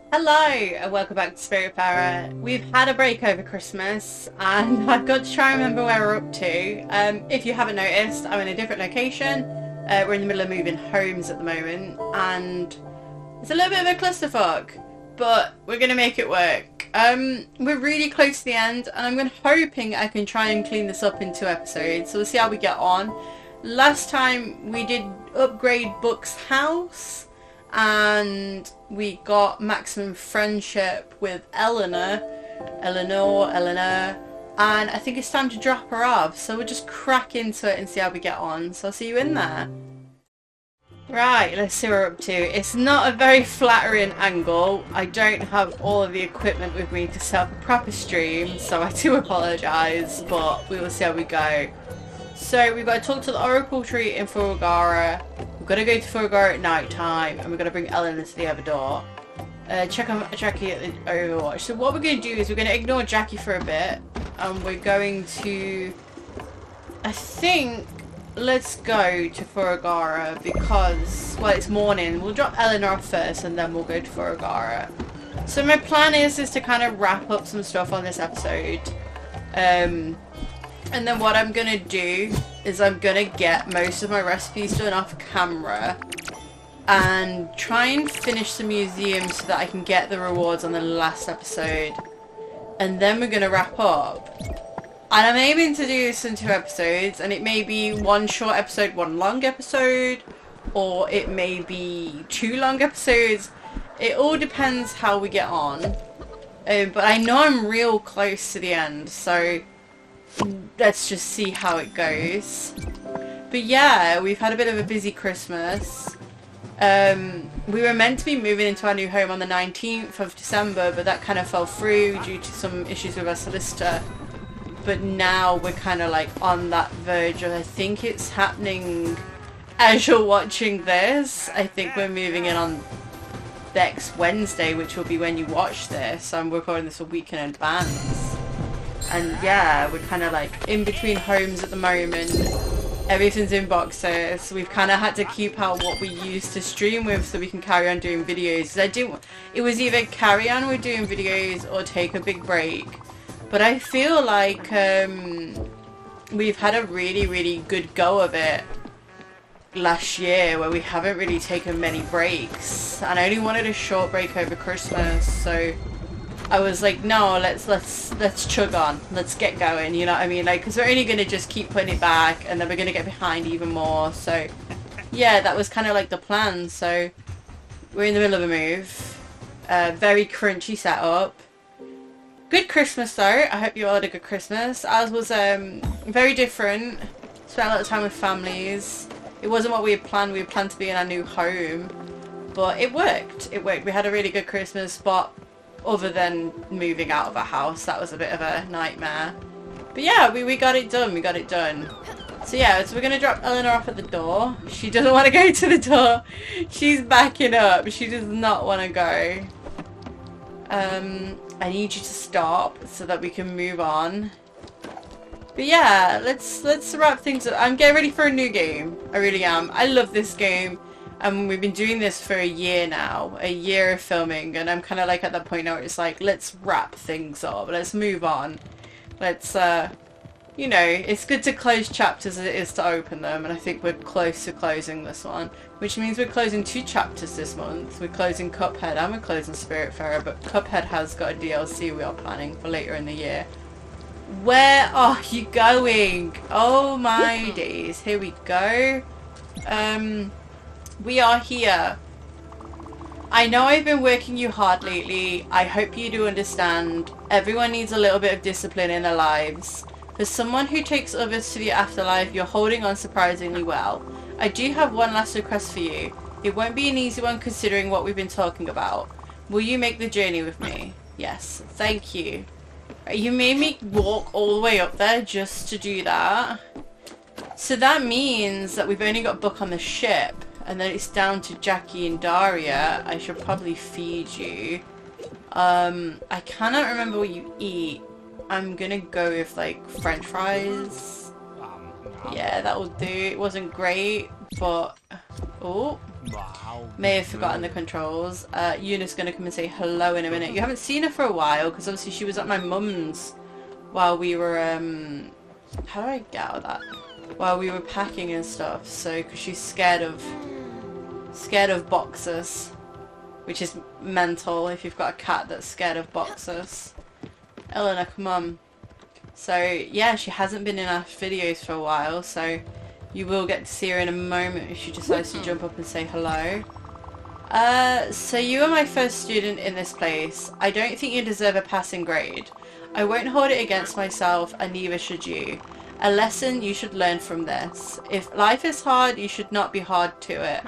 Hello and welcome back to Spiritfarer. We've had a break over Christmas and I've got to try and remember where we're up to. If you haven't noticed, I'm in a different location. We're in the middle of moving homes at the moment and it's a little bit of a clusterfuck, but we're going to make it work. We're really close to the end and I'm hoping I can try and clean this up in 2 episodes, so we'll see how we get on. Last time we did upgrade Book's house and we got maximum friendship with Elena, and I think it's time to drop her off, so we'll just crack into it and see how we get on. So I'll see you in there. Right, let's see what we're up to. It's not a very flattering angle. I don't have all of the equipment with me to set up a proper stream, so I do apologise, but we will see how we go. So we've got to talk to the Oracle Tree in Favour. We've got to go to Favour at night time, and we've got to bring Elena to the other door. Check on Jackie at the Overwatch. So what we're going to do is we're going to ignore Jackie for a bit, and we're going to, I think, let's go to Favour because, well, it's morning. We'll drop Elena off first, and then we'll go to Favour. So my plan is to kind of wrap up some stuff on this episode. And then what I'm going to do is I'm going to get most of my recipes done off camera and try and finish the museum so that I can get the rewards on the last episode. And then we're going to wrap up. And I'm aiming to do this in 2 episodes, and it may be 1 short episode, 1 long episode, or it may be 2 long episodes. It all depends how we get on. But I know I'm real close to the end, so let's just see how it goes. But yeah, we've had a bit of a busy Christmas. We were meant to be moving into our new home on the 19th of December, but that kind of fell through due to some issues with our solicitor. But now we're kind of like on that verge of, I think it's happening as you're watching this. I think we're moving in on next Wednesday, which will be when you watch this. I'm recording this a week in advance. And yeah, we're kind of like in between homes at the moment. Everything's in boxes. So we've kind of had to keep out what we used to stream with so we can carry on doing videos. It was either carry on with doing videos or take a big break. But I feel like we've had a really good go of it last year where we haven't really taken many breaks. And I only wanted a short break over Christmas, so I was like, no, let's chug on. Let's get going, you know what I mean? Like, because we're only going to just keep putting it back and then we're going to get behind even more. So, yeah, that was kind of like the plan. So, we're in the middle of a move. Very crunchy setup. Good Christmas, though. I hope you all had a good Christmas. Ours was very different. Spent a lot of time with families. It wasn't what we had planned. We had planned to be in our new home. But it worked. It worked. We had a really good Christmas, but other than moving out of a house, that was a bit of a nightmare. But yeah, we got it done. We got it done. So yeah, so we're going to drop Elena off at the door. She doesn't want to go to the door. She's backing up. She does not want to go. I need you to stop so that we can move on. But yeah, let's wrap things up. I'm getting ready for a new game. I really am. I love this game. And we've been doing this for a year now, a year of filming, and I'm kind of like at that point now where it's like, let's wrap things up, let's move on. Let's, you know, it's good to close chapters as it is to open them, and I think we're close to closing this one, which means we're closing 2 chapters this month. We're closing Cuphead and we're closing Spiritfarer, but Cuphead has got a DLC we are planning for later in the year. Where are you going? Oh my days, here we go. We are here. I know I've been working you hard lately. I hope you do understand. Everyone needs a little bit of discipline in their lives. For someone who takes others to the afterlife, you're holding on surprisingly well. I do have one last request for you. It won't be an easy one considering what we've been talking about. Will you make the journey with me? Yes, thank you. You made me walk all the way up there just to do that. So that means that we've only got Book on the ship. And then it's down to Jackie and Daria. I should probably feed you. I cannot remember what you eat. I'm gonna go with like French fries. Yeah, that will do. It wasn't great, but oh, May have forgotten the controls. Yuna's gonna come and say hello in a minute. You haven't seen her for a while because obviously she was at my mum's while we were how do I get out of that? While we were packing and stuff. So because she's scared of boxers, which is mental if you've got a cat that's scared of boxers. Elena, come on. So yeah, she hasn't been in our videos for a while, so you will get to see her in a moment if she decides to jump up and say hello. So you are my first student in this place. I don't think you deserve a passing grade. I won't hold it against myself, and neither should you. A lesson you should learn from this. If life is hard, you should not be hard to it.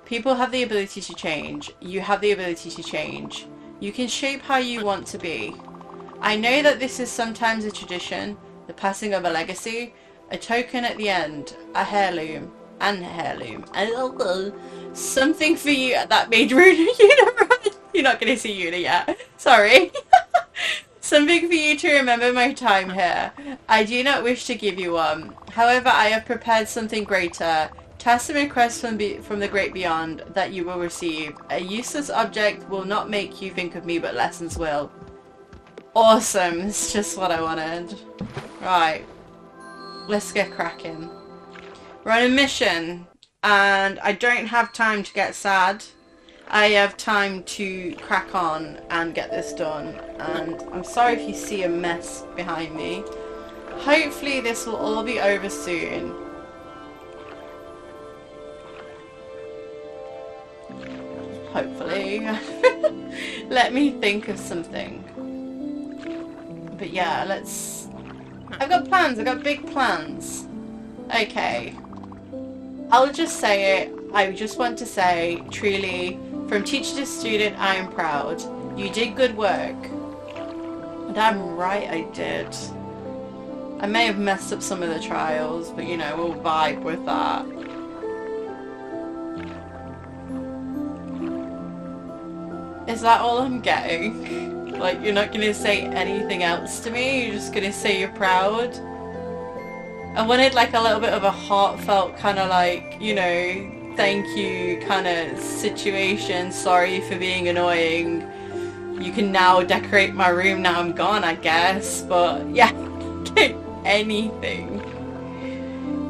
People have the ability to change. You have the ability to change. You can shape how you want to be. I know that this is sometimes a tradition, the passing of a legacy, a token at the end, a heirloom, something for you that made Una run. You're not going to see Una yet. Sorry. Something for you to remember my time here. I do not wish to give you one. However, I have prepared something greater. Task and request from the great beyond that you will receive. A useless object will not make you think of me, but lessons will. Awesome. It's just what I wanted. Right. Let's get cracking. We're on a mission, and I don't have time to get sad. I have time to crack on and get this done. And I'm sorry if you see a mess behind me. Hopefully this will all be over soon. Hopefully. Let me think of something. But yeah, let's... I've got plans. I've got big plans. Okay. I'll just say it. I just want to say, truly, from teacher to student, I am proud. You did good work. And I'm right, I did. I may have messed up some of the trials, but you know, we'll vibe with that. Is that all I'm getting? Like, you're not gonna say anything else to me? You're just gonna say you're proud? I wanted like a little bit of a heartfelt kind of like, you know, thank you kind of situation. Sorry for being annoying. You can now decorate my room now I'm gone, I guess. But yeah, anything.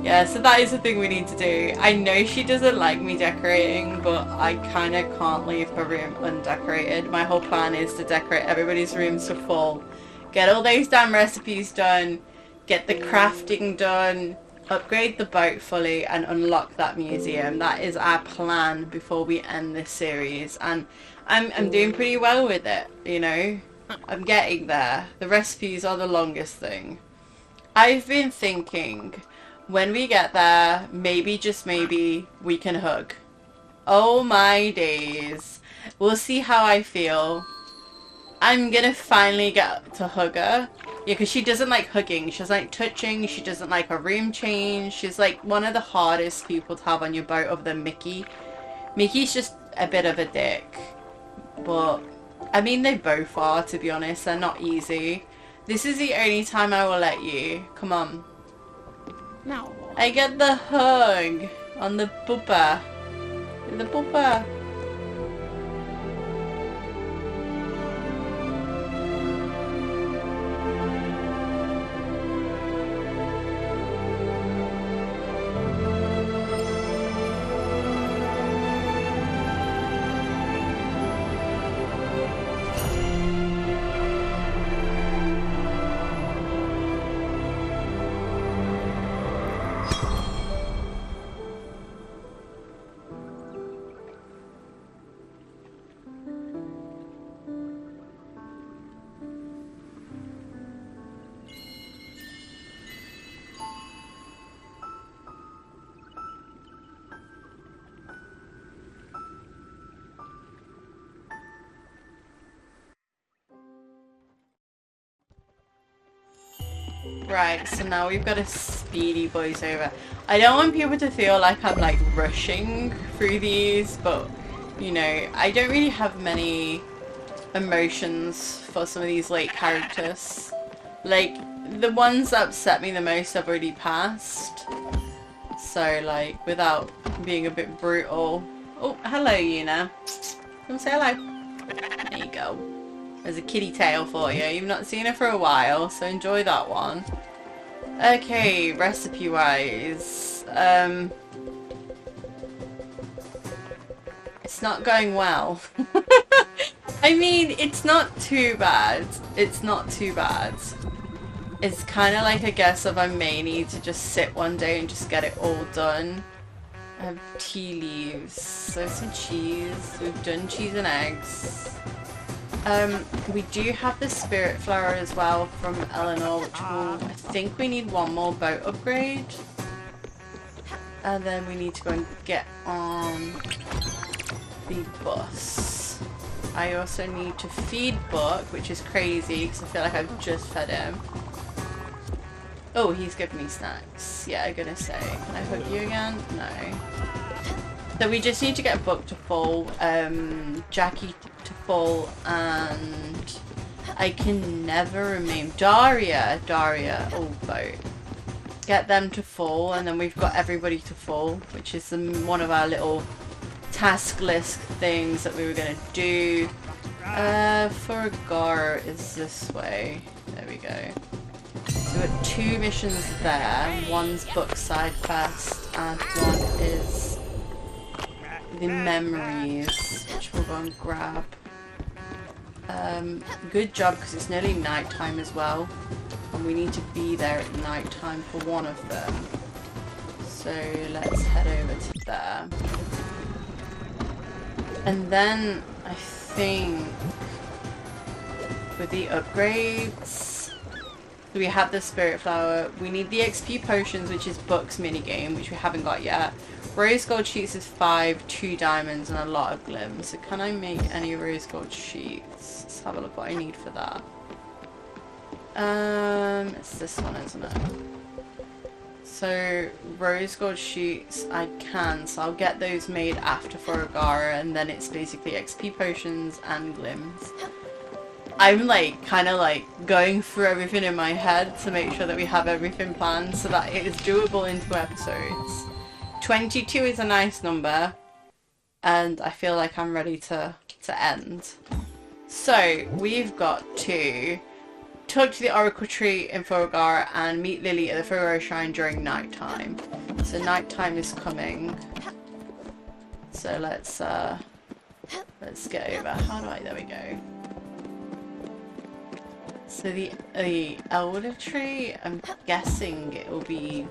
Yeah, so that is the thing we need to do. I know she doesn't like me decorating, but I kind of can't leave her room undecorated. My whole plan is to decorate everybody's rooms to full. Get all those damn recipes done. Get the crafting done. Upgrade the boat fully and unlock that museum. That is our plan before we end this series. And I'm doing pretty well with it, you know. I'm getting there. The recipes are the longest thing. I've been thinking... when we get there, maybe, just maybe, we can hug. Oh my days. We'll see how I feel. I'm gonna finally get to hug her. Yeah, because she doesn't like hugging. She doesn't like touching. She doesn't like a room change. She's like one of the hardest people to have on your boat other than Mickey. Mickey's just a bit of a dick. But, I mean, they both are, to be honest. They're not easy. This is the only time I will let you. Come on. No. I get the hug on the pooper. The pooper. Right, so now we've got a speedy voiceover. I don't want people to feel like I'm like rushing through these, but you know, I don't really have many emotions for some of these late characters. Like, the ones that upset me the most I've already passed. So like, without being a bit brutal, Oh, hello, Una. Come say hello. There you go. There's a kitty tail for you. You've not seen her for a while, so enjoy that one. Okay, recipe-wise. It's not going well. I mean, it's not too bad. It's not too bad. It's kind of like a guess of I may need to just sit one day and just get it all done. I have tea leaves, so some cheese. We've done cheese and eggs. We do have the Spiritfarer as well from Elena, which will, I think we need one more boat upgrade. And then we need to go and get on the bus. I also need to feed Buck, which is crazy because I feel like I've just fed him. Oh, he's giving me snacks. Yeah, I'm gonna say. Can I hug you again? No. So we just need to get Buck to full, Jackie to full, and I can never remember. Daria, oh boat. Get them to full, and then we've got everybody to full, which is one of our little task list things that we were gonna do. Ferrymaster is this way. There we go. So we've got 2 missions there. One's book side quest and one is the memories, which we'll go and grab. Good job because it's nearly night time as well. And we need to be there at night time for one of them. So let's head over to there. And then I think with the upgrades, we have the Spiritfarer. We need the XP potions, which is Buck's minigame, which we haven't got yet. Rose gold sheets is 5, 2 diamonds, and a lot of glims. So can I make any rose gold sheets? Let's have a look what I need for that. It's this one, isn't it? So rose gold sheets I can, so I'll get those made after Ferrymaster, and then it's basically XP potions and glims. I'm like kind of like going through everything in my head to make sure that we have everything planned so that it is doable in 2 episodes. 22 is a nice number, and I feel like I'm ready to end. So we've got to talk to the Oracle Tree in Ferrymaster and meet Lily at the Favour Shrine during night time. So night time is coming. So let's get over. How do I? There we go. So the Elder Tree, I'm guessing it will be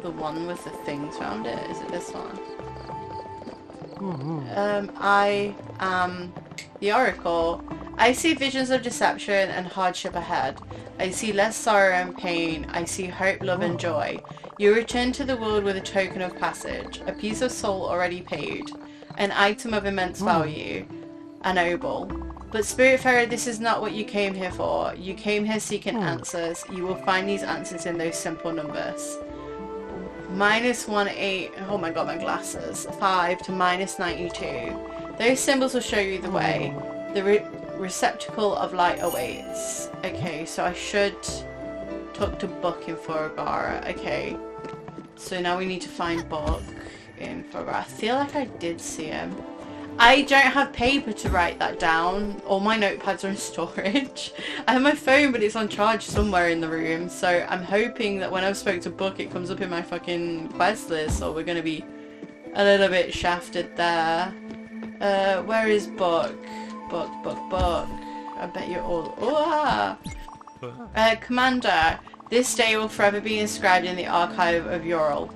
the one with the things around it. Is it this one? I am the Oracle. I see visions of deception and hardship ahead. I see less sorrow and pain. I see hope, love and joy. You return to the world with a token of passage, a piece of soul already paid, an item of immense value, a noble. But Spiritfarer, this is not what you came here for. You came here seeking answers. You will find these answers in those simple numbers. -18, oh my god, my glasses. 5 to -92. Those symbols will show you the way. The receptacle of light awaits. Okay, so I should talk to Buck in Ferrymaster. Okay, so now we need to find Buck in Ferrymaster. I feel like I did see him. I don't have paper to write that down. All my notepads are in storage. I have my phone, but it's on charge somewhere in the room. So I'm hoping that when I've spoke to Buck, it comes up in my fucking quest list, or we're going to be a little bit shafted there. Where is Buck? Buck. I bet you're all... Commander, this day will forever be inscribed in the archive of Ural.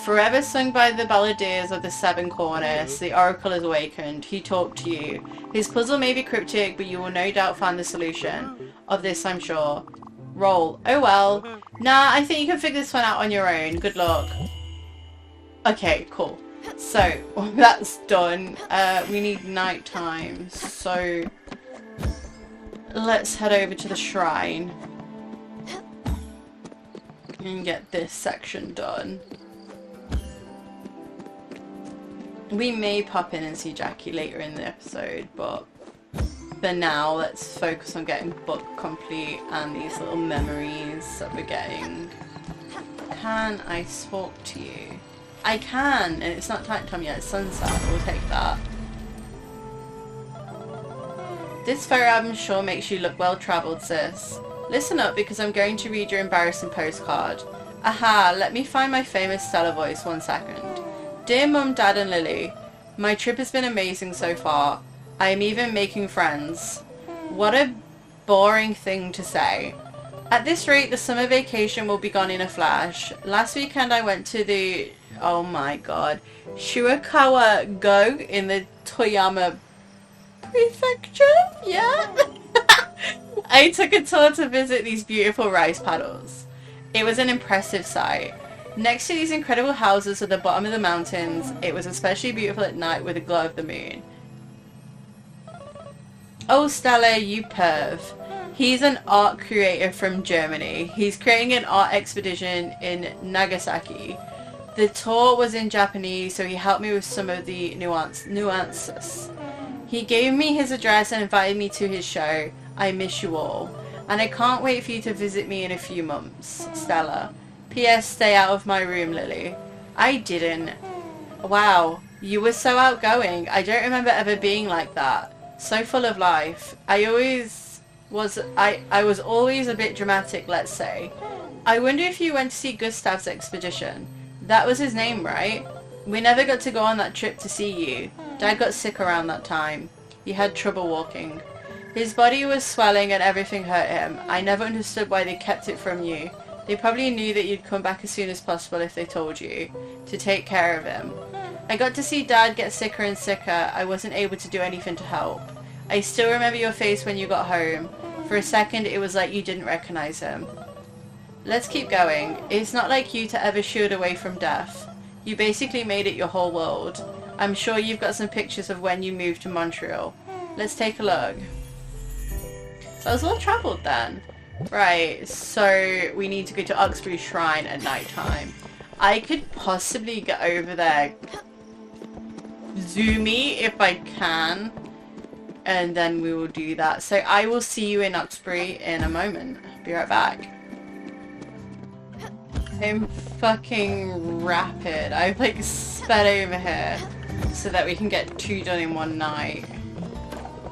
Forever sung by the balladeers of the 7 corners, the Oracle is awakened. He talked to you. His puzzle may be cryptic, but you will no doubt find the solution. Of this, I'm sure. Roll. Oh well. Nah, I think you can figure this one out on your own. Good luck. Okay, cool. So, that's done. We need night time. So, let's head over to the shrine and get this section done. We may pop in and see Jackie later in the episode, but for now, let's focus on getting Book complete and these little memories that we're getting. Can I talk to you? I can, and it's not nighttime yet, it's sunset. We'll take that. This photo album sure makes you look well travelled, sis. Listen up, because I'm going to read your embarrassing postcard. Aha, let me find my famous Stella voice 1 second. Dear Mum, Dad and Lily, my trip has been amazing so far. I am even making friends. What a boring thing to say. At this rate, the summer vacation will be gone in a flash. Last weekend I went to the, oh my god, Shuikawa Go in the Toyama Prefecture? Yeah? I took a tour to visit these beautiful rice paddles. It was an impressive sight. Next to these incredible houses at the bottom of the mountains, it was especially beautiful at night with the glow of the moon. Oh Stella, you perv. He's an art creator from Germany. He's creating an art expedition in Nagasaki. The tour was in Japanese, so he helped me with some of the nuances. He gave me his address and invited me to his show. I miss you all. And I can't wait for you to visit me in a few months. Stella. P.S. Stay out of my room, Lily. I didn't. Wow. You were so outgoing. I don't remember ever being like that. So full of life. I was always a bit dramatic, let's say. I wonder if you went to see Gustav's expedition. That was his name, right? We never got to go on that trip to see you. Dad got sick around that time. He had trouble walking. His body was swelling and everything hurt him. I never understood why they kept it from you. They probably knew that you'd come back as soon as possible if they told you. To take care of him. I got to see Dad get sicker and sicker. I wasn't able to do anything to help. I still remember your face when you got home. For a second it was like you didn't recognize him. Let's keep going. It's not like you to ever shield away from death. You basically made it your whole world. I'm sure you've got some pictures of when you moved to Montreal. Let's take a look. So I was well travelled then. Right, so we need to go to Uxbury Shrine at night time. I could possibly get over there zoomy if I can. And then we will do that. So I will see you in Uxbury in a moment. Be right back. I'm fucking rapid. I've like sped over here so that we can get 2 done in one night.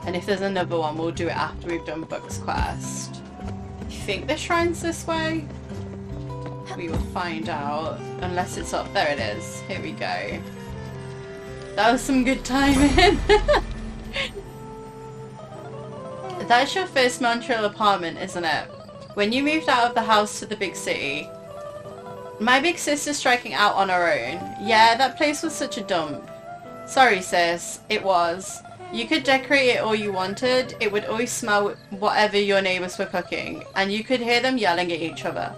And if there's another one, we'll do it after we've done Buck's quest. I think the shrine's this way. We will find out. Unless it's up. There it is. Here we go. That was some good timing. That's your first Montreal apartment, isn't it? When you moved out of the house to the big city. My big sister's striking out on her own. Yeah, that place was such a dump. Sorry sis, it was. You could decorate it all you wanted, it would always smell whatever your neighbours were cooking, and you could hear them yelling at each other.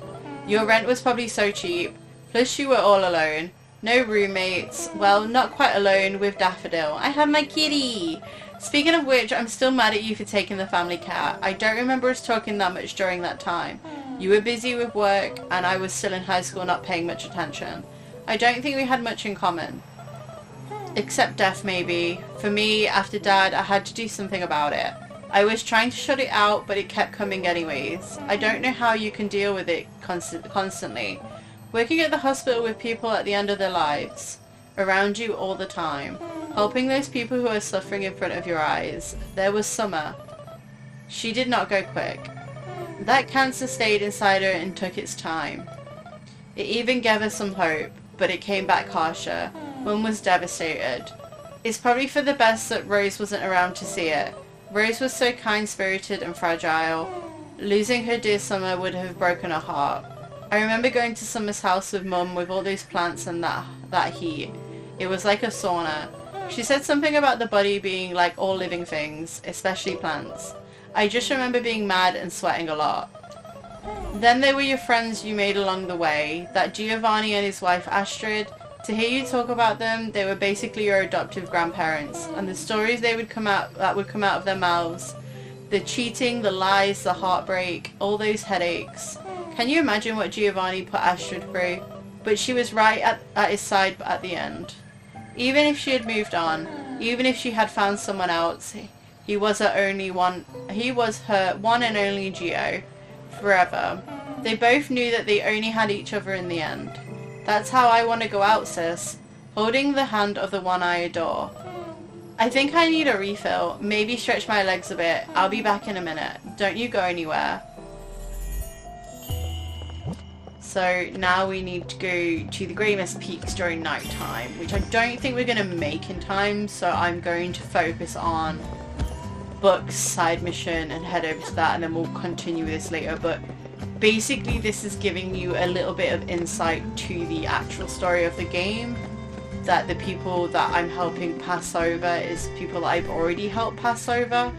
Your rent was probably so cheap, plus you were all alone. No roommates, well, not quite alone with Daffodil. I have my kitty! Speaking of which, I'm still mad at you for taking the family cat. I don't remember us talking that much during that time. You were busy with work, and I was still in high school not paying much attention. I don't think we had much in common. Except death, maybe. For me, after Dad, I had to do something about it. I was trying to shut it out, but it kept coming anyways. I don't know how you can deal with it constantly. Working at the hospital with people at the end of their lives. Around you all the time. Helping those people who are suffering in front of your eyes. There was Summer. She did not go quick. That cancer stayed inside her and took its time. It even gave her some hope, but it came back harsher. Mum was devastated. It's probably for the best that Rose wasn't around to see it. Rose was so kind-spirited and fragile. Losing her dear Summer would have broken her heart. I remember going to Summer's house with Mum with all those plants and that heat. It was like a sauna. She said something about the body being like all living things, especially plants. I just remember being mad and sweating a lot. Then there were your friends you made along the way, that Giovanni and his wife Astrid. To hear you talk about them, they were basically your adoptive grandparents, and the stories that would come out of their mouths, the cheating, the lies, the heartbreak, all those headaches. Can you imagine what Giovanni put Astrid through? But she was right at his side at the end. Even if she had moved on, even if she had found someone else, he was her one and only Gio. Forever. They both knew that they only had each other in the end. That's how I want to go out, sis. Holding the hand of the one I adore. I think I need a refill. Maybe stretch my legs a bit. I'll be back in a minute. Don't you go anywhere. So now we need to go to the Grey Mist Peaks during night time, which I don't think we're going to make in time, so I'm going to focus on Book's side mission and head over to that, and then we'll continue this later. But basically this is giving you a little bit of insight to the actual story of the game, that the people that I'm helping pass over is people that I've already helped pass over.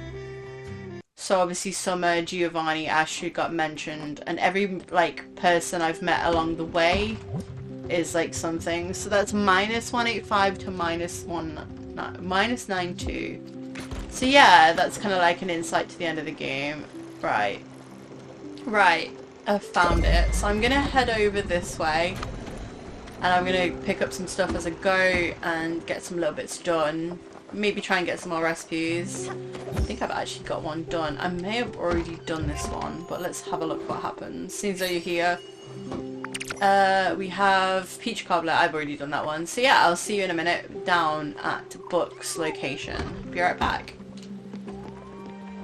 So obviously Summer, Giovanni, Ashley got mentioned, and every like person I've met along the way is like something. So that's minus 185 to minus 92. So yeah, that's kind of like an insight to the end of the game. Right. I found it. So I'm gonna head over this way, and I'm gonna pick up some stuff as I go and get some little bits done. Maybe try and get some more recipes. I think I've actually got one done. I may have already done this one, but let's have a look what happens. Seems though you're here. We have Peach Cobbler. I've already done that one. So yeah, I'll see you in a minute down at Book's location. Be right back.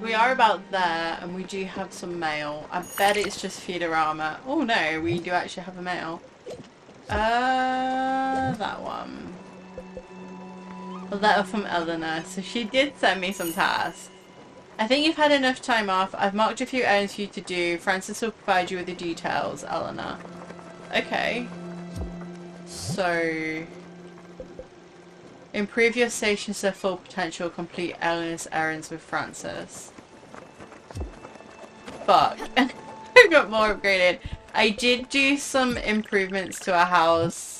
We are about there, and we do have some mail. I bet it's just Feederama. Oh no, we do actually have a mail. That one. A letter from Elena. So she did send me some tasks. I think you've had enough time off. I've marked a few errands for you to do. Francis will provide you with the details, Elena. Okay. So... improve your station to their full potential. Complete Elena's errands with Francis. Fuck. I got more upgraded. I did do some improvements to our house.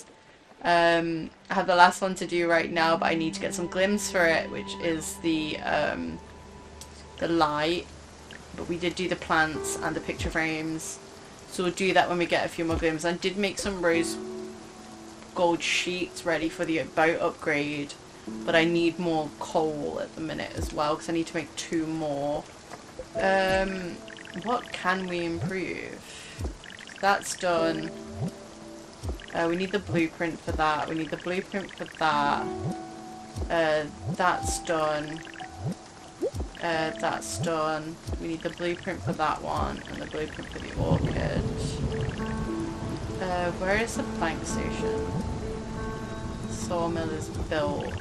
I have the last one to do right now, but I need to get some glims for it, which is the light. But we did do the plants and the picture frames, so we'll do that when we get a few more glims. I did make some rose gold sheets ready for the boat upgrade, but I need more coal at the minute as well, because I need to make 2 more. What can we improve? That's done. We need the blueprint for that. We need the blueprint for that. That's done. That's done. We need the blueprint for that one, and the blueprint for the orchid. Where is the plank station? Sawmill is built.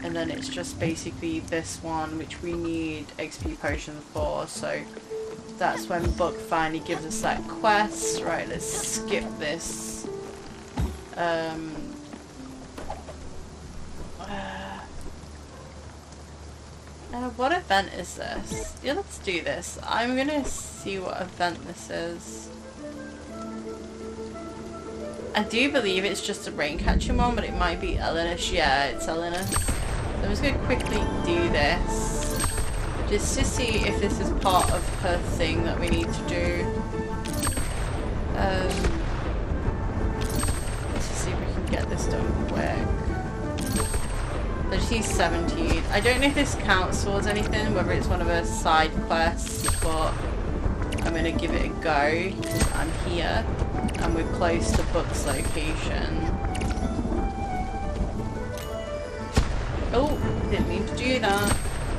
And then it's just basically this one, which we need XP potions for, so that's when Book finally gives us that quest. Right, let's skip this. What event is this? Yeah, let's do this. I'm gonna see what event this is. I do believe it's just a rain catching one, but it might be Elena's. Yeah, it's Elena's. So I'm just gonna quickly do this, just to see if this is part of her thing that we need to do. Let's just see if we can get this done quick. So she's 17. I don't know if this counts towards anything, whether it's one of her side quests, but I'm gonna give it a go. I'm here, and we're close to Book's location. Oh, didn't mean to do that.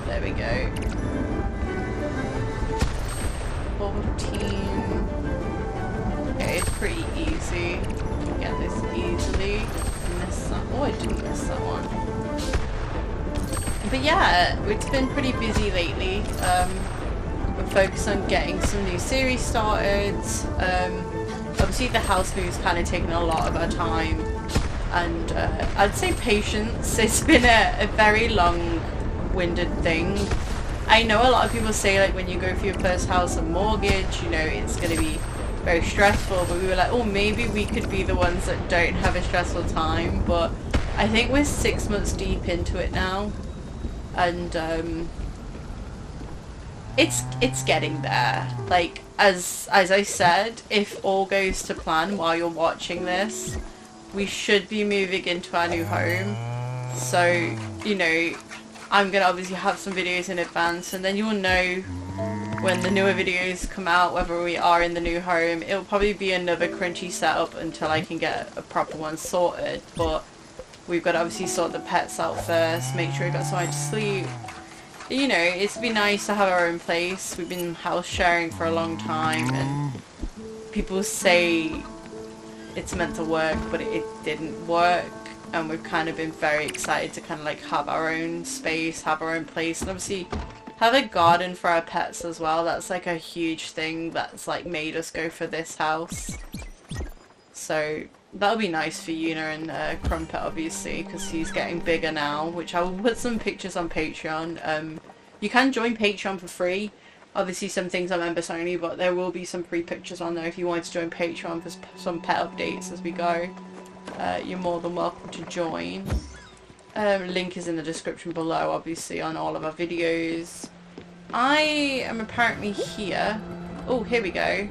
There we go. 14. Okay, it's pretty easy. Get this easily. Miss that. Oh, I didn't miss that one. But yeah, it's been pretty busy lately. We're focused on getting some new series started. Obviously the house move's kind of taken a lot of our time, and I'd say patience. It's been a very long-winded thing. I know a lot of people say, like, when you go for your first house and mortgage, you know, it's going to be very stressful, but we were like, oh, maybe we could be the ones that don't have a stressful time. But I think we're 6 months deep into it now, and it's getting there. Like, as I said, if all goes to plan while you're watching this, we should be moving into our new home. So, you know, I'm gonna obviously have some videos in advance, and then you'll know when the newer videos come out whether we are in the new home. It'll probably be another crunchy setup until I can get a proper one sorted, but we've got to obviously sort the pets out first, make sure we've got somewhere to sleep. You know, it's been nice to have our own place. We've been house sharing for a long time, and people say it's meant to work, but it didn't work. And we've kind of been very excited to kind of like have our own space, have our own place, and obviously have a garden for our pets as well. That's like a huge thing that's like made us go for this house. So that'll be nice for Una and Crumpet, obviously, because he's getting bigger now, which I will put some pictures on Patreon. You can join Patreon for free. Obviously some things are members only, but there will be some free pictures on there if you wanted to join Patreon for some pet updates as we go. You're more than welcome to join. Link is in the description below, obviously, on all of our videos. I am apparently here. Oh, here we go.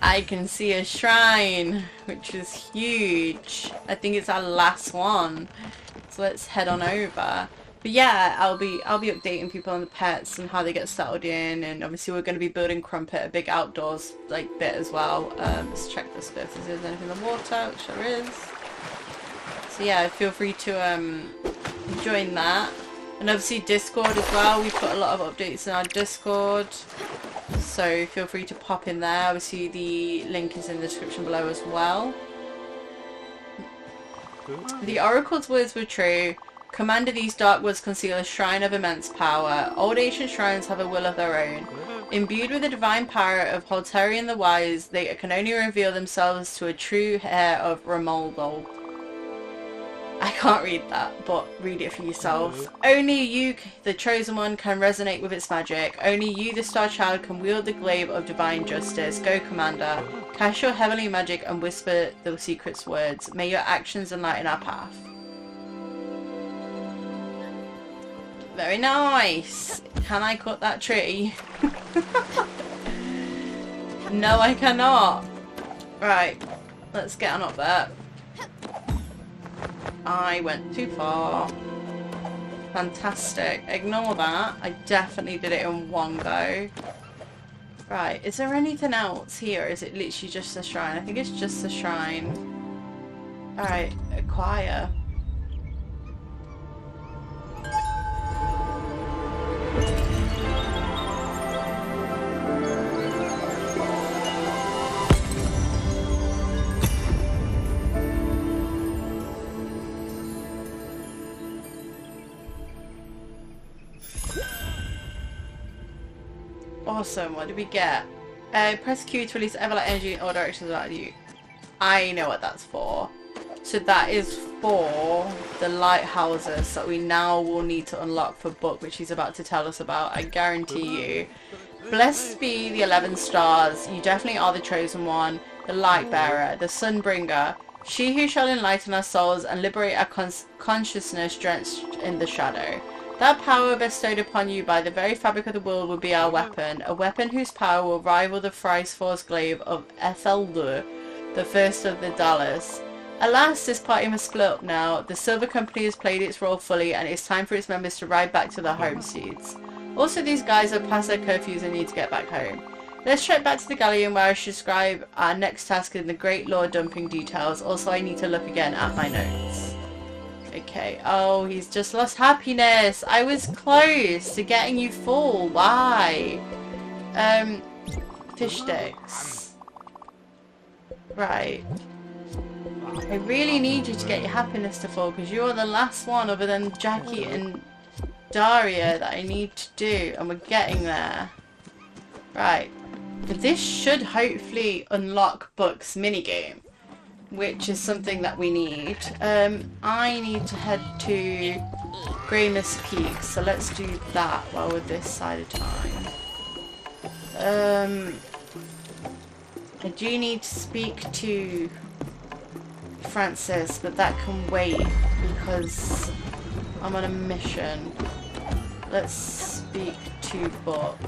I can see a shrine, which is huge. I think it's our last one. So let's head on over. But yeah, I'll be updating people on the pets and how they get settled in, and obviously we're going to be building Crumpet a big outdoors like bit as well. Let's check this bit if there's anything in the water, which there is. So yeah, feel free to join that, and obviously Discord as well. We put a lot of updates in our Discord, so feel free to pop in there. Obviously the link is in the description below as well. The Oracle's words were true. Commander, these dark woods conceal a shrine of immense power. Old ancient shrines have a will of their own. Imbued with the divine power of Holterian the Wise, they can only reveal themselves to a true heir of Romoldo. I can't read that, but read it for yourself. Only you, the Chosen One, can resonate with its magic. Only you, the Star Child, can wield the glaive of divine justice. Go, Commander. Cast your heavenly magic and whisper the secret's words. May your actions enlighten our path. Very nice. Can I cut that tree? No, I cannot. Right, let's get on up there. I went too far. Fantastic. Ignore that. I definitely did it in one go. Right, is there anything else here? Is it literally just a shrine? I think it's just a shrine. Alright, acquire. Awesome, what did we get? Press Q to release Everlight energy in all directions around you. I know what that's for. So that is for the lighthouses that we now will need to unlock for Book, which he's about to tell us about. I guarantee you. Blessed be the 11 stars. You definitely are the chosen one, the light bearer, the sunbringer. She who shall enlighten our souls and liberate our consciousness drenched in the shadow. That power bestowed upon you by the very fabric of the world will be our weapon, a weapon whose power will rival the Thrice-Force glaive of Etheldur, the first of the Dallas. Alas, this party must split up now. The Silver Company has played its role fully, and it's time for its members to ride back to their home seats. Also, these guys are past their curfews and need to get back home. Let's trek back to the galleon where I should describe our next task in the great lore dumping details. Also, I need to look again at my notes. Okay. Oh, he's just lost happiness. I was close to getting you full. Why? Fish sticks. Right. I really need you to get your happiness to full because you're the last one other than Jackie and Daria that I need to do, and we're getting there. Right. This should hopefully unlock Book's minigame, which is something that we need. I need to head to Greymus Peak, so let's do that while we're this side of time. I do need to speak to Francis, but that can wait because I'm on a mission. Let's speak to Book.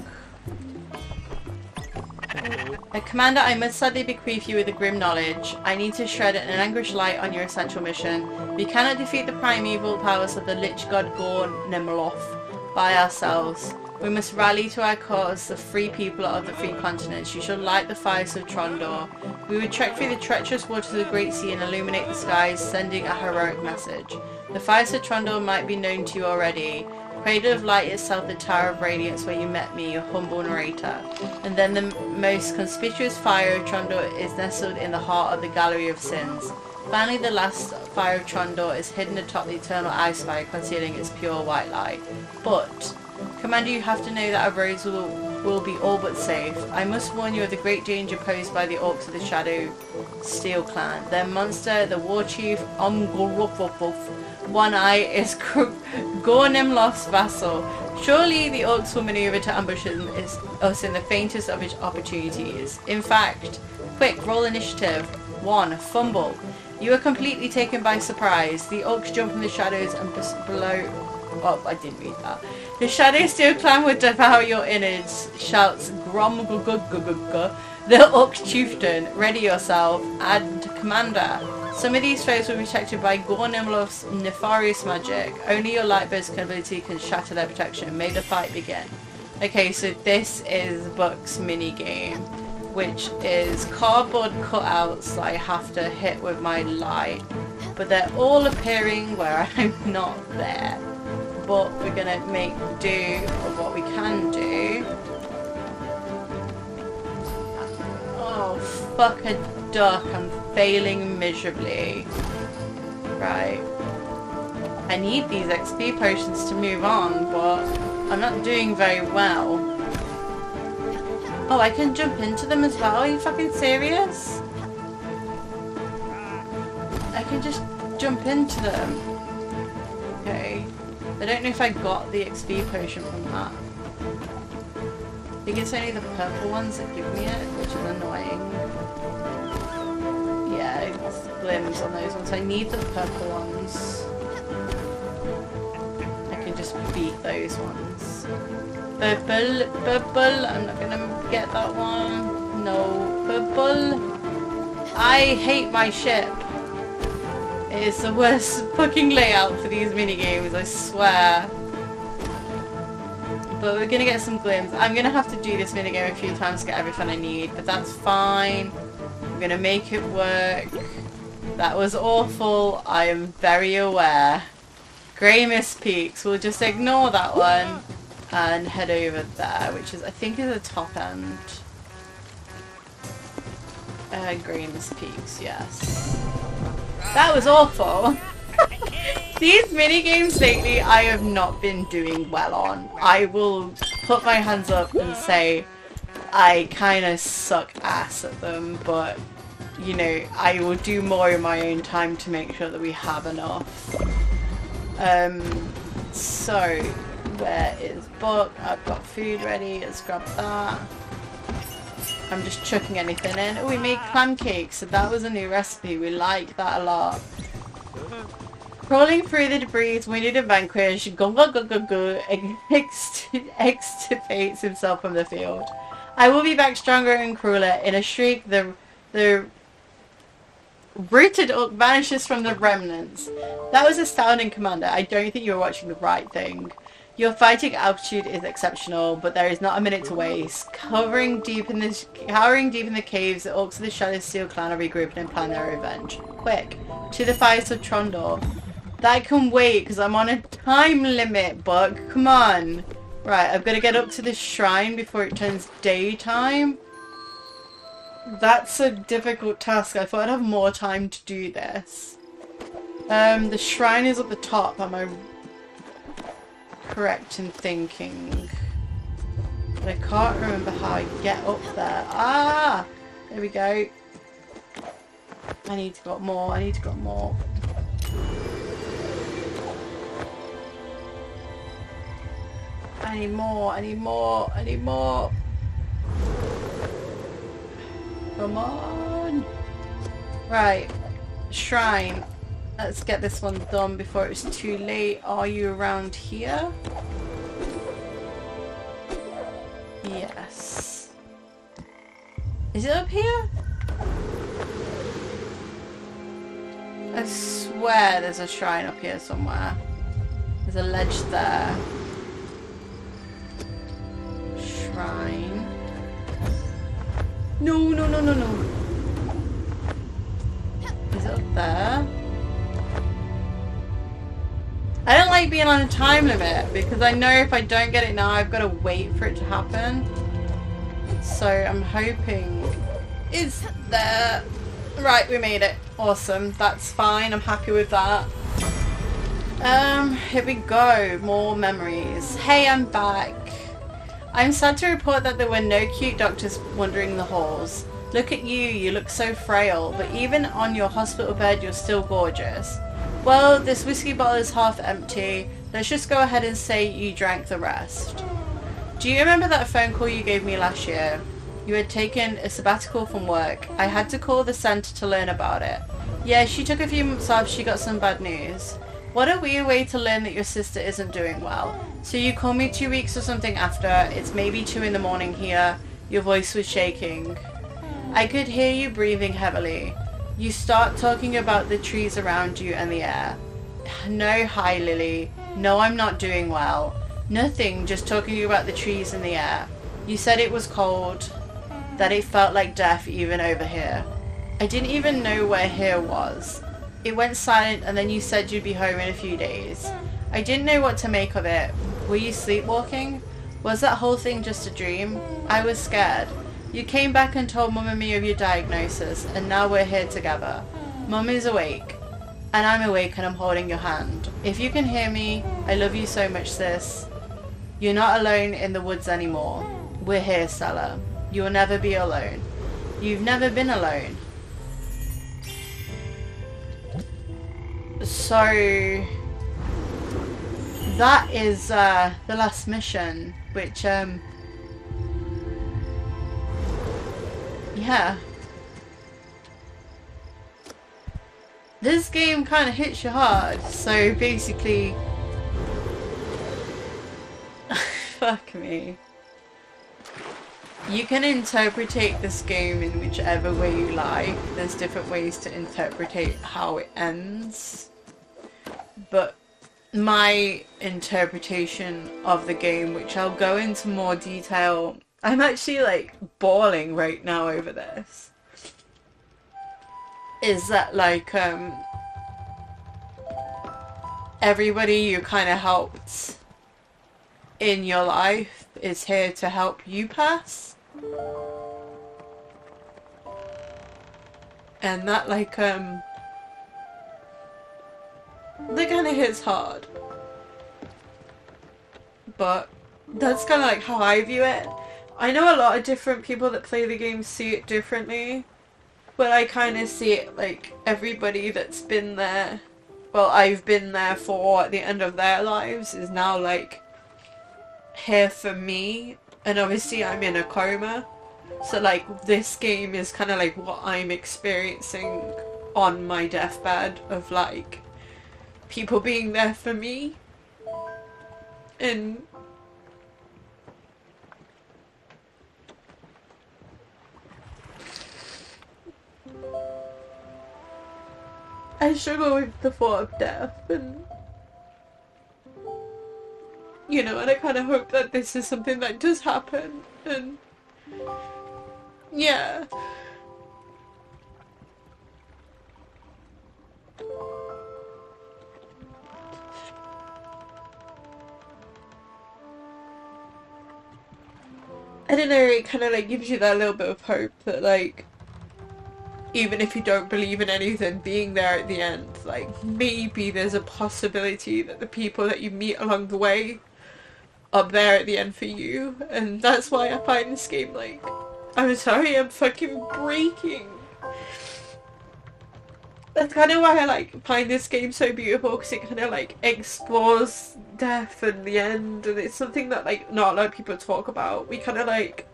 Commander, I must sadly bequeath you with a grim knowledge. I need to shed an anguish light on your essential mission. We cannot defeat the primeval powers of the Lich God Gornemloth by ourselves. We must rally to our cause, the free people of the free continents. You shall light the fires of Tondor. We would trek through the treacherous waters of the Great Sea and illuminate the skies, sending a heroic message. The fires of Tondor might be known to you already. Cradle of Light itself, the Tower of Radiance where you met me, your humble narrator. And then the most conspicuous fire of Tondor is nestled in the heart of the Gallery of Sins. Finally, the last fire of Tondor is hidden atop the eternal ice fire, concealing its pure white light. But, Commander, you have to know that our roads will be all but safe. I must warn you of the great danger posed by the orcs of the Shadow Steel clan. Their monster, the war chief, One Eye, is Gornemloth's vassal. Surely the orcs will maneuver to ambush us in the faintest of opportunities. In fact, quick, roll initiative. 1. Fumble. You are completely taken by surprise. The orcs jump from the shadows and below... Oh, I didn't read that. The Shadow Steel clan would devour your innards, shouts Grom the orc chieftain. Ready yourself. And Commander. Some of these foes will be protected by Gornemloth's nefarious magic. Only your lightburst ability can shatter their protection. May the fight begin. Okay, so this is Buck's minigame, which is cardboard cutouts that I have to hit with my light. But they're all appearing where I'm not there. But we're gonna make do of what we can do. Oh, fuck a duck. I'm failing miserably. Right. I need these XP potions to move on, but I'm not doing very well. Oh, I can jump into them as well? Are you fucking serious? I can just jump into them. Okay. I don't know if I got the XP potion from that. I think it's only the purple ones that give me it, which is annoying. Yeah, it's glims on those ones. I need the purple ones. I can just beat those ones. Purple. I'm not gonna get that one. No, purple. I hate my ship. It is the worst fucking layout for these minigames, I swear. But we're gonna get some glims. I'm gonna have to do this minigame a few times to get everything I need, but that's fine. I'm gonna make it work. That was awful. I am very aware. Grey Mist Peaks. We'll just ignore that one and head over there, which is, I think, is the top end. Grey Mist Peaks, yes. That was awful. These minigames lately I have not been doing well on. I will put my hands up and say I kind of suck ass at them, but you know, I will do more in my own time to make sure that we have enough. So where is Buck? I've got food ready. Let's grab that. I'm just chucking anything in. Oh, we made clam cakes, so that was a new recipe. We like that a lot. Crawling through the debris, wounded and vanquished, extirpates himself from the field. I will be back stronger and crueler. In a shriek, the rooted orc vanishes from the remnants. That was astounding, Commander. I don't think you were watching the right thing. Your fighting altitude is exceptional, but there is not a minute to waste. Cowering deep in the caves, the orcs of the Shadow Steel clan are regrouping and plan their revenge. Quick, to the fires of Tondor. That can wait, because I'm on a time limit, Buck. Come on. Right, I've got to get up to this shrine before it turns daytime. That's a difficult task. I thought I'd have more time to do this. The shrine is at the top. Am I correct in thinking? But I can't remember how I get up there. Ah! There we go. I need to got more. I need to got more. I need more. I need more. I need more. Come on. Right. Shrine. Let's get this one done before it's too late. Are you around here? Yes. Is it up here? I swear there's a shrine up here somewhere. There's a ledge there. Shrine. No, no, no, no, no. Is it up there? I don't like being on a time limit because I know if I don't get it now, I've got to wait for it to happen. So I'm hoping it's there. Right, we made it. Awesome. That's fine. I'm happy with that. Here we go. More memories. Hey, I'm back. I'm sad to report that there were no cute doctors wandering the halls. Look at you. You look so frail, but even on your hospital bed, you're still gorgeous. Well, this whiskey bottle is half empty. Let's just go ahead and say you drank the rest. Do you remember that phone call you gave me last year? You had taken a sabbatical from work. I had to call the centre to learn about it. Yeah, she took a few months off. She got some bad news. What a weird way to learn that your sister isn't doing well. So you call me 2 weeks or something after. It's maybe 2 in the morning here. Your voice was shaking. I could hear you breathing heavily. You start talking about the trees around you and the air. No, hi Lily. No, I'm not doing well. Nothing, just talking about the trees and the air. You said it was cold, that it felt like death even over here. I didn't even know where here was. It went silent and then you said you'd be home in a few days. I didn't know what to make of it. Were you sleepwalking? Was that whole thing just a dream? I was scared. You came back and told Mum and me of your diagnosis, and now we're here together. Mum is awake, and I'm awake and I'm holding your hand. If you can hear me, I love you so much, sis. You're not alone in the woods anymore. We're here, Stella. You will never be alone. You've never been alone. So that is the last mission, which yeah. This game kind of hits you hard, so basically fuck me. You can interpretate this game in whichever way you like. There's different ways to interpretate how it ends. But my interpretation of the game, which I'll go into more detail, I'm actually like bawling right now over this, is that like everybody you kind of helped in your life is here to help you pass. And that like that kind of hits hard, but that's kind of like how I view it. I know a lot of different people that play the game see it differently, but I kind of see it like everybody that's been there, well, I've been there for at the end of their lives, is now like here for me. And obviously I'm in a coma, so like this game is kind of like what I'm experiencing on my deathbed, of like people being there for me. And I struggle with the thought of death, and you know, and I kind of hope that this is something that does happen, and yeah. I don't know, it kind of like gives you that little bit of hope that like, even if you don't believe in anything, being there at the end, like maybe there's a possibility that the people that you meet along the way are there at the end for you. And that's why I find this game like, I'm sorry, I'm fucking breaking. That's kind of why I like find this game so beautiful, because it kind of like explores death and the end, and it's something that like not a lot of people talk about. We kind of like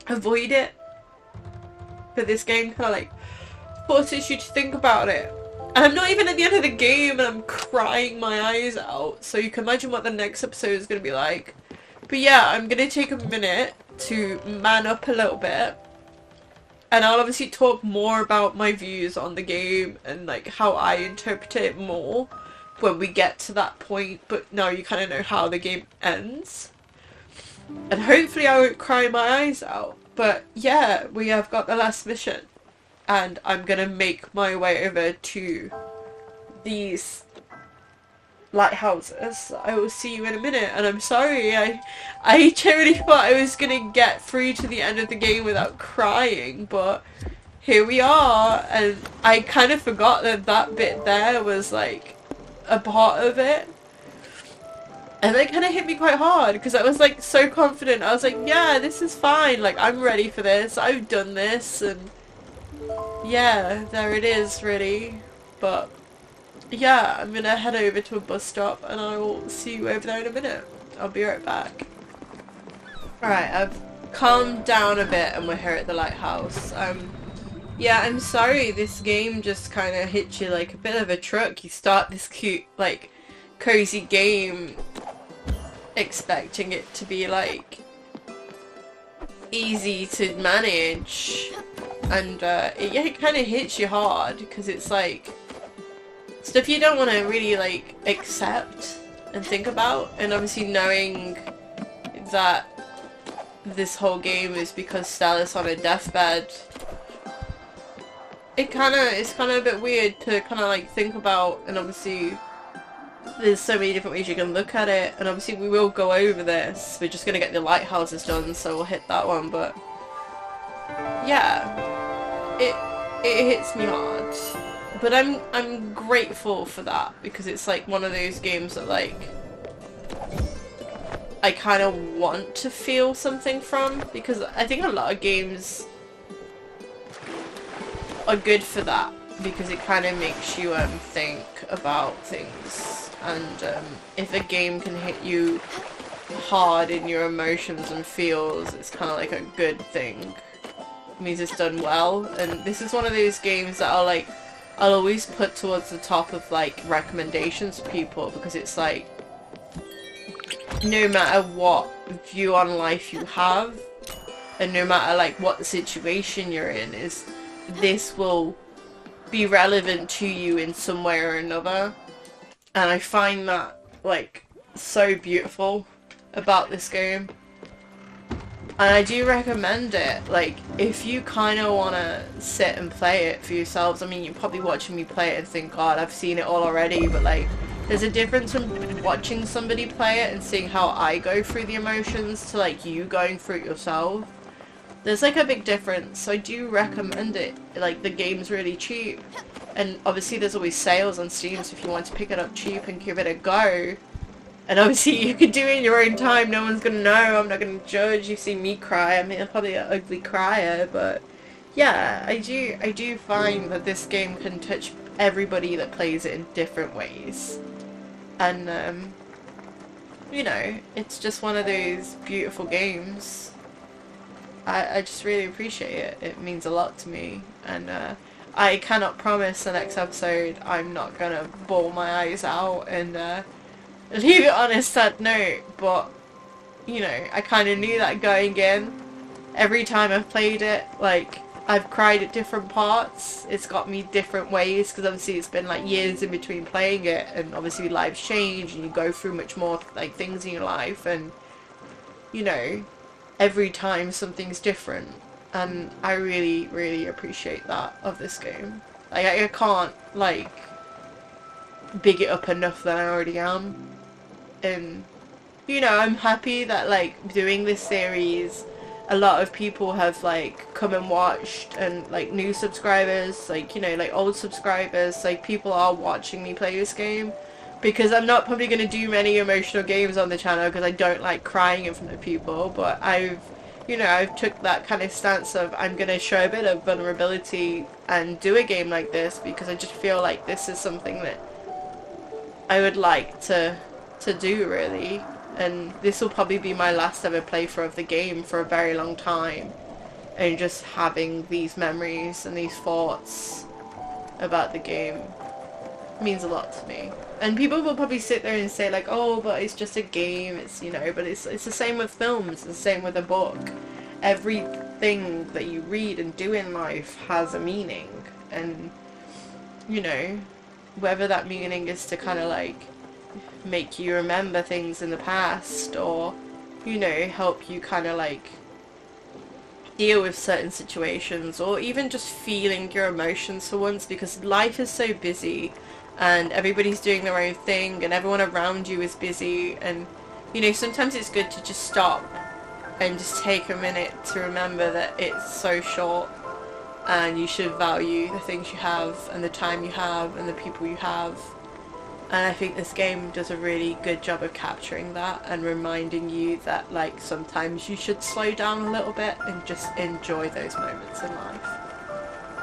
avoid it, but this game kind of like forces you to think about it. And I'm not even at the end of the game and I'm crying my eyes out, so you can imagine what the next episode is going to be like. But yeah, I'm going to take a minute to man up a little bit And I'll obviously talk more about my views on the game and like how I interpret it more when we get to that point, but now you kind of know how the game ends. And hopefully I won't cry my eyes out. But yeah, we have got the last mission. And I'm gonna make my way over to these lighthouses. I will see you in a minute, and I'm sorry, I genuinely thought I was gonna get through to the end of the game without crying, but here we are, and I kind of forgot that that bit there was like a part of it. And it kind of hit me quite hard because I was like so confident. I was like, yeah, this is fine, like I'm ready for this, I've done this, and yeah, there it is really. But yeah, I'm gonna head over to a bus stop and I will see you over there in a minute. I'll be right back. Alright, I've calmed down a bit and we're here at the lighthouse. Yeah, I'm sorry, this game just kind of hits you like a bit of a truck. You start this cute, like, cozy game expecting it to be like easy to manage, and yeah, it kind of hits you hard because it's like stuff you don't want to really like accept and think about, and obviously knowing that this whole game is because Stella's on a deathbed, it's kind of a bit weird to kind of like think about. And obviously there's so many different ways you can look at it, and obviously we will go over this. We're just gonna get the lighthouses done, so we'll hit that one. But yeah, it hits me hard, but I'm grateful for that because it's like one of those games that like I kind of want to feel something from, because I think a lot of games are good for that because it kind of makes you think about things. And if a game can hit you hard in your emotions and feels, it's kind of like a good thing. It means it's done well. And this is one of those games that I'll always put towards the top of like recommendations for people, because it's like no matter what view on life you have, and no matter like what situation you're in, is this will be relevant to you in some way or another. And I find that like so beautiful about this game, and I do recommend it. Like if you kind of want to sit and play it for yourselves, I mean you're probably watching me play it and think, God, I've seen it all already, but like there's a difference in watching somebody play it and seeing how I go through the emotions to like you going through it yourself. There's like a big difference, so I do recommend it. Like the game's really cheap, and obviously there's always sales on Steam, so if you want to pick it up cheap and give it a go, and obviously you can do it in your own time, no one's gonna know, I'm not gonna judge. You see me cry, I mean I'm probably an ugly crier, but yeah, I do find that this game can touch everybody that plays it in different ways. And you know, it's just one of those beautiful games. I just really appreciate it. It means a lot to me, and I cannot promise the next episode I'm not gonna bawl my eyes out and leave it on a sad note, but you know, I kind of knew that going in. Every time I've played it, like I've cried at different parts. It's got me different ways, because obviously it's been like years in between playing it, and obviously lives change and you go through much more like things in your life, and you know, every time something's different, and I really, really appreciate that of this game. Like I can't like big it up enough than I already am. And you know, I'm happy that like doing this series, a lot of people have like come and watched, and like new subscribers, like you know, like old subscribers, like people are watching me play this game, because I'm not probably going to do many emotional games on the channel because I don't like crying in front of people, but I've took that kind of stance of I'm going to show a bit of vulnerability and do a game like this, because I just feel like this is something that I would like to do really. And this will probably be my last ever playthrough of the game for a very long time, and just having these memories and these thoughts about the game means a lot to me. And people will probably sit there and say like, oh, but it's just a game, it's, you know, but it's the same with films, it's the same with a book. Every thing that you read and do in life has a meaning. And, you know, whether that meaning is to kind of like make you remember things in the past, or, you know, help you kind of like deal with certain situations, or even just feeling your emotions for once, because life is so busy and everybody's doing their own thing and everyone around you is busy, and, you know, sometimes it's good to just stop and just take a minute to remember that it's so short and you should value the things you have and the time you have and the people you have. And I think this game does a really good job of capturing that and reminding you that, like, sometimes you should slow down a little bit and just enjoy those moments in life.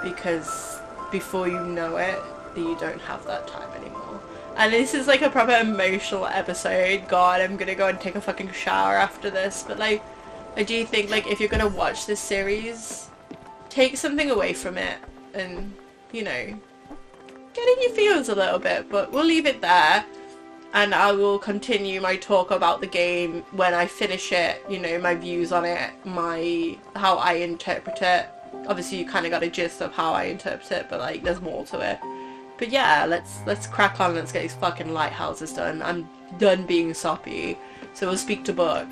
Because before you know it, you don't have that time anymore. And this is like a proper emotional episode. God, I'm gonna go and take a fucking shower after this. But, like, I do think, like, if you're gonna watch this series, take something away from it and, you know, get in your feelings a little bit. But we'll leave it there, and I will continue my talk about the game when I finish it, you know, my views on it, how I interpret it. Obviously you kind of got a gist of how I interpret it, but, like, there's more to it. But yeah, let's crack on, let's get these fucking lighthouses done. I'm done being soppy, so we'll speak to Book.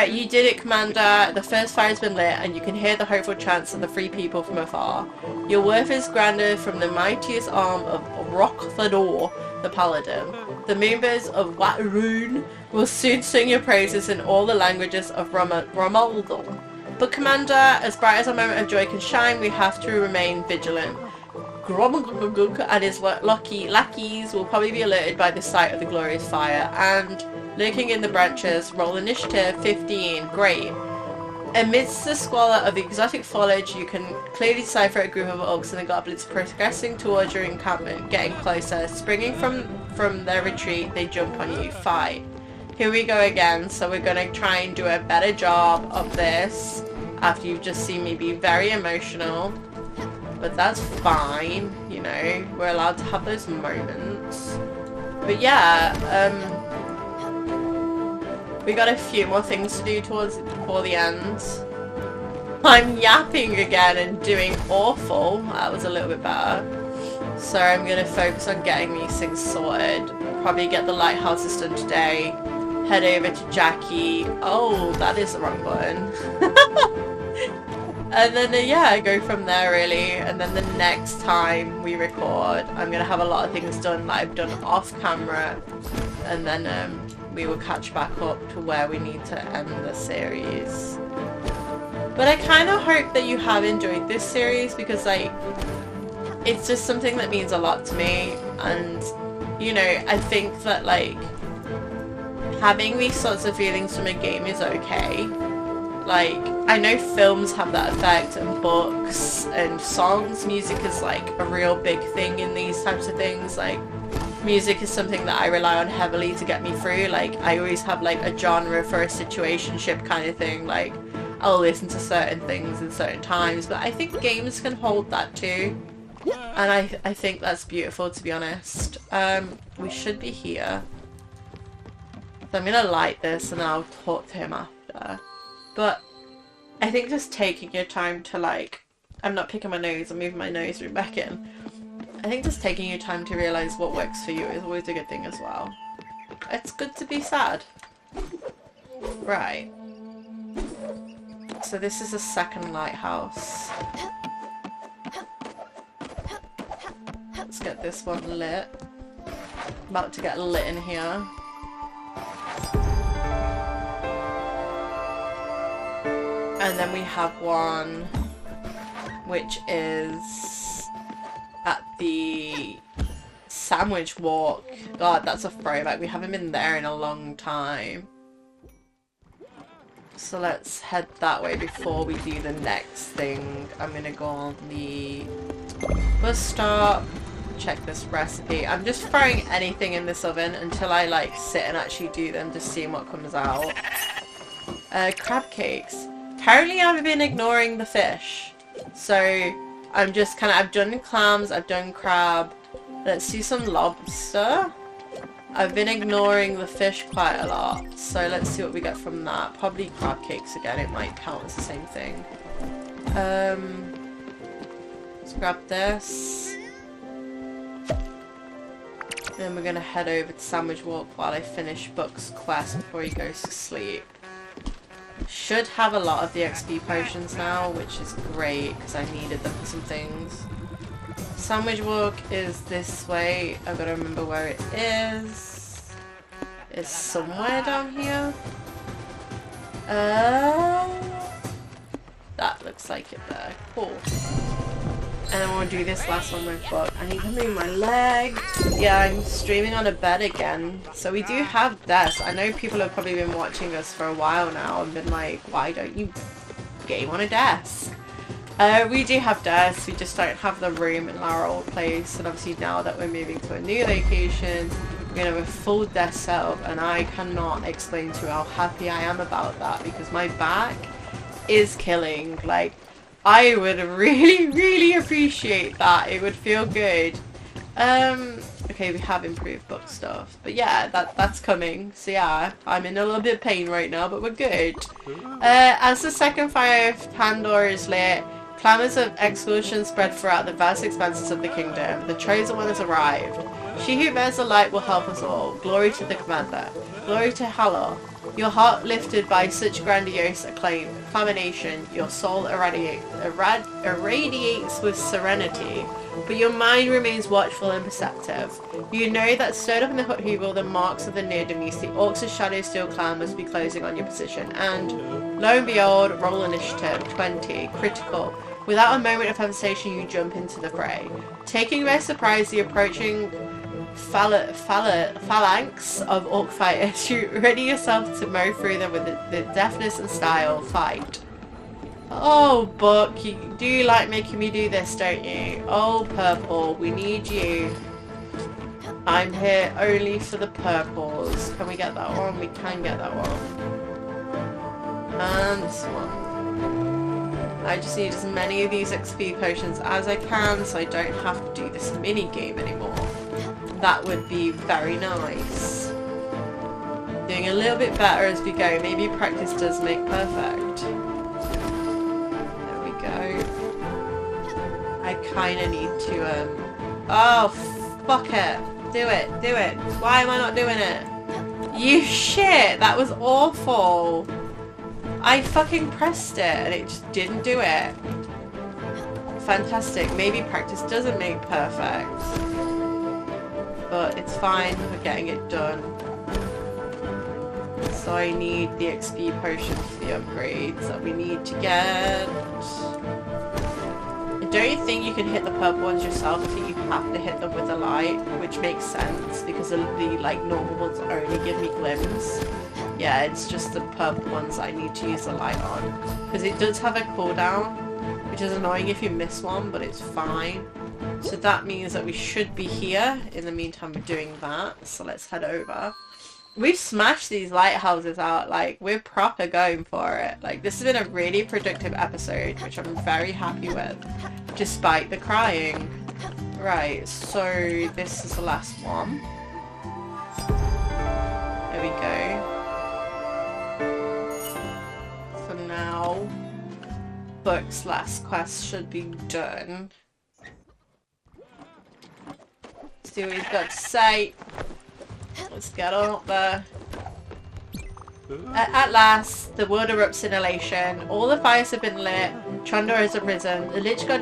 You did it, Commander. The first fire has been lit, and you can hear the hopeful chants of the free people from afar. Your worth is grander from the mightiest arm of Tondor, the Paladin. The moonbirds of Watroon will soon sing your praises in all the languages of Romuldal. But, Commander, as bright as a moment of joy can shine, we have to remain vigilant. Gromagug and his lackeys will probably be alerted by the sight of the glorious fire, and lurking in the branches, roll initiative 15. Great. Amidst the squalor of the exotic foliage, you can clearly decipher a group of orcs and the goblins progressing towards your encampment, getting closer. Springing from their retreat, they jump on you. Fight. Here we go again, so we're going to try and do a better job of this after you've just seen me be very emotional. But that's fine, you know, we're allowed to have those moments. But yeah, we got a few more things to do before the end. I'm yapping again and doing awful. That was a little bit better. So I'm going to focus on getting these things sorted. Probably get the lighthouses done today. Head over to Jackie. Oh, that is the wrong button. And then, yeah, go from there, really. And then the next time we record, I'm going to have a lot of things done that I've done off camera. And then we will catch back up to where we need to end the series. But I kind of hope that you have enjoyed this series, because, like, it's just something that means a lot to me. And, you know, I think that, like, having these sorts of feelings from a game is okay. Like, I know films have that effect, and books and songs. Music is, like, a real big thing in these types of things. Like, music is something that I rely on heavily to get me through. Like, I always have, like, a genre for a situationship kind of thing. Like, I'll listen to certain things in certain times. But I think games can hold that too. And I think that's beautiful, to be honest. We should be here. So I'm going to light this and I'll talk to him after. But I think just taking your time to, like, I'm not picking my nose, I'm moving my nose right back in. I think just taking your time to realise what works for you is always a good thing as well. It's good to be sad. Right. So this is a second lighthouse. Let's get this one lit. About to get lit in here. And then we have one which is at the Sandwich Walk. God, that's a throwback. We haven't been there in a long time. So let's head that way before we do the next thing. I'm gonna go on the bus stop, check this recipe. I'm just throwing anything in this oven until I, like, sit and actually do them, just seeing what comes out. Crab cakes. Apparently I've been ignoring the fish. So I'm just kind of, I've done clams, I've done crab. Let's do some lobster. I've been ignoring the fish quite a lot, so let's see what we get from that. Probably crab cakes again, it might count as the same thing. Let's grab this. Then we're gonna head over to Sandwich Walk while I finish Buck's quest before he goes to sleep. Should have a lot of the XP potions now, which is great because I needed them for some things. Sandwich Walk is this way. I've got to remember where it is. It's somewhere down here. That looks like it there. Cool. And I want to do this last one with Buck. I need to move my leg. Yeah, I'm streaming on a bed again. So we do have desks. I know people have probably been watching us for a while now and been like, why don't you game on a desk? We do have desks. We just don't have the room in our old place. And obviously now that we're moving to a new location, we're going to have a full desk setup. And I cannot explain to you how happy I am about that because my back is killing. Like, I would really, really appreciate that. It would feel good. Okay, we have improved book stuff. But yeah, that's coming. So yeah, I'm in a little bit of pain right now, but we're good. As the second fire of Tondor is lit, clamours of expulsion spread throughout the vast expanses of the kingdom. The chosen one has arrived. She who bears the light will help us all. Glory to the commander. Glory to Halor. Your heart lifted by such grandiose acclamation, your soul irradiates with serenity, but your mind remains watchful and perceptive. You know that stirred up in the upheaval, the marks of the near demise, the orcs of Shadow Steel clan must be closing on your position, and lo and behold, roll initiative, 20, critical. Without a moment of hesitation, you jump into the fray. Taking by surprise the approaching phalanx of orc fighters, you ready yourself to mow through them with the deftness and style. Fight. Oh, Buck, you do like making me do this, don't you? Oh, Purple, we need you. I'm here only for the purples. Can we get that one? We can get that one. And this one. I just need as many of these XP potions as I can so I don't have to do this mini game anymore. That would be very nice. Doing a little bit better as we go. Maybe practice does make perfect. There we go. I kind of need to, oh, fuck it. Do it. Do it. Why am I not doing it? You shit. That was awful. I fucking pressed it and it just didn't do it. Fantastic. Maybe practice doesn't make perfect. But it's fine, we're getting it done. So I need the XP potion for the upgrades that we need to get. I don't think you can hit the purple ones yourself. I think you have to hit them with the light, which makes sense because the like normal ones only give me glimpse. Yeah, it's just the purple ones I need to use the light on. Because it does have a cooldown, which is annoying if you miss one, but it's fine. So that means that we should be here. In the meantime, we're doing that. So let's head over. We've smashed these lighthouses out. Like, we're proper going for it. Like, this has been a really productive episode, which I'm very happy with, despite the crying. Right, so this is the last one. There we go. For now, Buck's last quest should be done. See what he's got to say. Let's get on up there. At last, the world erupts in elation. All the fires have been lit. Tondor has arisen. The Lich God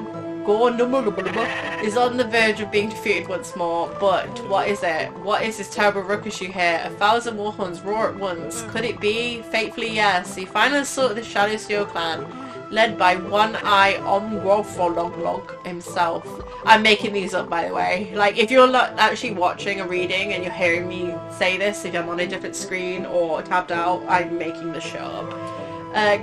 is on the verge of being defeated once more. But what is it? What is this terrible ruckus you hear? 1,000 warhorns roar at once. Could it be? Fatefully, yes. He finally saw the Shadow Steel clan, led by one-eye Omgrofolog himself. I'm making these up, by the way. Like, if you're not actually watching or reading and you're hearing me say this, if I'm on a different screen or tabbed out, I'm making the show up.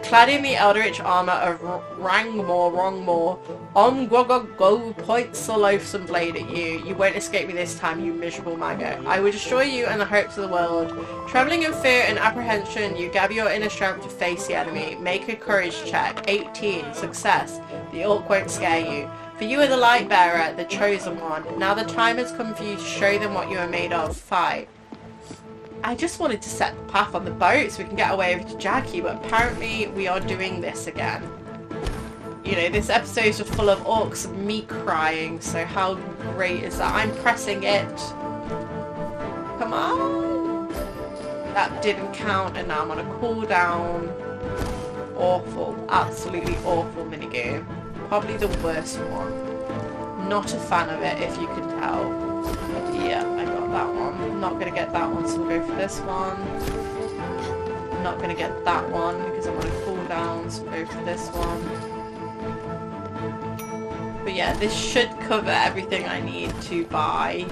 Clad in the eldritch armour of Wrongmore, Omgrogo points the loathsome blade at you. You won't escape me this time, you miserable maggot. I will destroy you and the hopes of the world. Trembling in fear and apprehension, you gather your inner strength to face the enemy. Make a courage check. 18. Success. The orc won't scare you. For you are the light bearer, the chosen one. Now the time has come for you to show them what you are made of. Fight. I just wanted to set the path on the boat so we can get away over to Jackie, but apparently we are doing this again. You know, this episode is full of orcs and me crying, so how great is that? I'm pressing it. Come on. That didn't count, and now I'm on a cooldown. Awful, absolutely awful minigame. Probably the worst one. Not a fan of it, if you can tell. Yeah, I got that one. Not gonna get that one, so we'll go for this one. Not gonna get that one because I'm on a cooldown, so we'll go for this one. But yeah, this should cover everything I need to buy,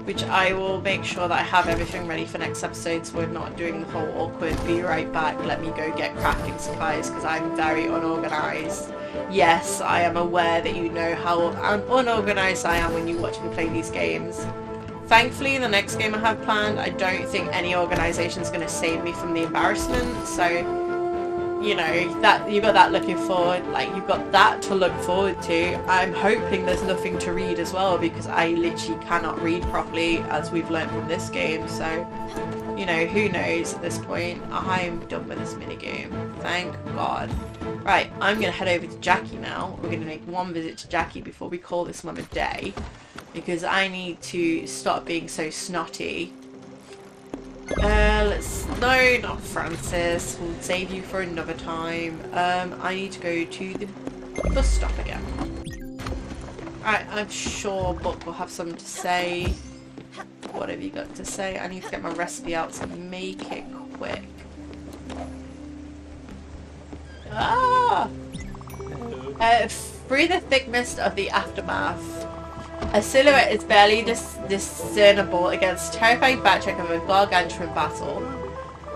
which I will make sure that I have everything ready for next episode, so we're not doing the whole awkward be right back, let me go get crafting supplies, because I'm very unorganised. Yes, I am aware that you know how unorganised I am when you watch me play these games. Thankfully, the next game I have planned, I don't think any organisation is going to save me from the embarrassment, so, you know, that you got that looking forward, like, you've got that to look forward to. I'm hoping there's nothing to read as well, because I literally cannot read properly, as we've learned from this game, so, you know, who knows at this point. I'm done with this minigame. Thank God. Right, I'm going to head over to Jackie now. We're going to make one visit to Jackie before we call this one a day, because I need to stop being so snotty. No, not Francis. We'll save you for another time. I need to go to the bus stop again. Alright, I'm sure Book will have something to say. What have you got to say? I need to get my recipe out, so make it quick. Ah! Through the thick mist of the aftermath, a silhouette is barely discernible against terrifying backtrack of a gargantuan battle.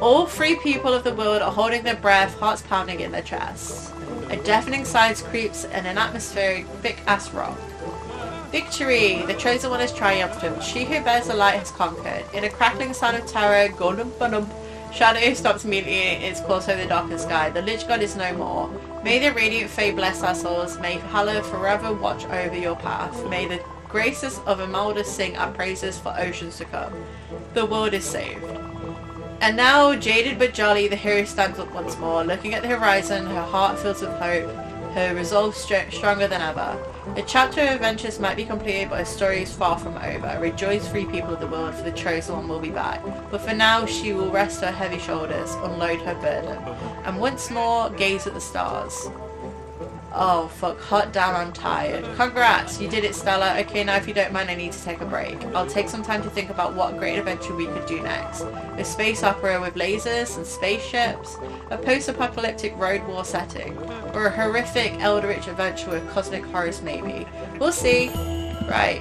All three people of the world are holding their breath, hearts pounding in their chests. A deafening silence creeps in an atmospheric thick-ass rock. Victory! The chosen one is triumphant. She who bears the light has conquered. In a crackling sound of terror, golden ba-dump, shadow stops immediately in its course over the darkened sky. The Lich God is no more. May the radiant Favour bless our souls. May Hallow forever watch over your path. May the graces of Imelda sing our praises for oceans to come. The world is saved. And now, jaded but jolly, the hero stands up once more, looking at the horizon, her heart fills with hope, her resolve stronger than ever. A chapter of adventures might be completed, but her story is far from over. Rejoice, free people of the world, for the chosen one will be back. But for now, she will rest her heavy shoulders, unload her burden, and once more gaze at the stars. Oh, fuck. Hot damn, I'm tired. Congrats, you did it, Stella. Okay, now if you don't mind, I need to take a break. I'll take some time to think about what great adventure we could do next. A space opera with lasers and spaceships, a post-apocalyptic road war setting, or a horrific eldritch adventure with cosmic horrors maybe. We'll see. Right.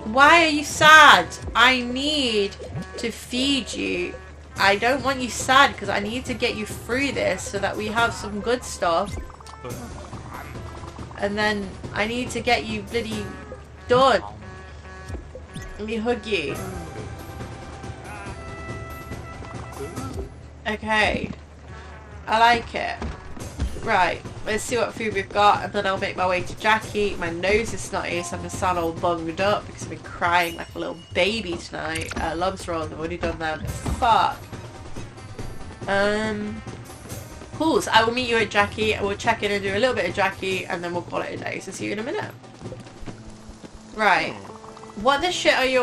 Why are you sad? I need to feed you. I don't want you sad because I need to get you through this so that we have some good stuff. And then I need to get you bloody done. Let me hug you. Okay. I like it. Right. Let's see what food we've got, and then I'll make my way to Jackie. My nose is snotty, so I'm gonna sound all bunged up because I've been crying like a little baby tonight. Lobster rolls, I've already done them. Fuck. Cool, so I will meet you at Jackie, and we'll check in and do a little bit of Jackie, and then we'll call it a day. So see you in a minute. Right. What the shit are you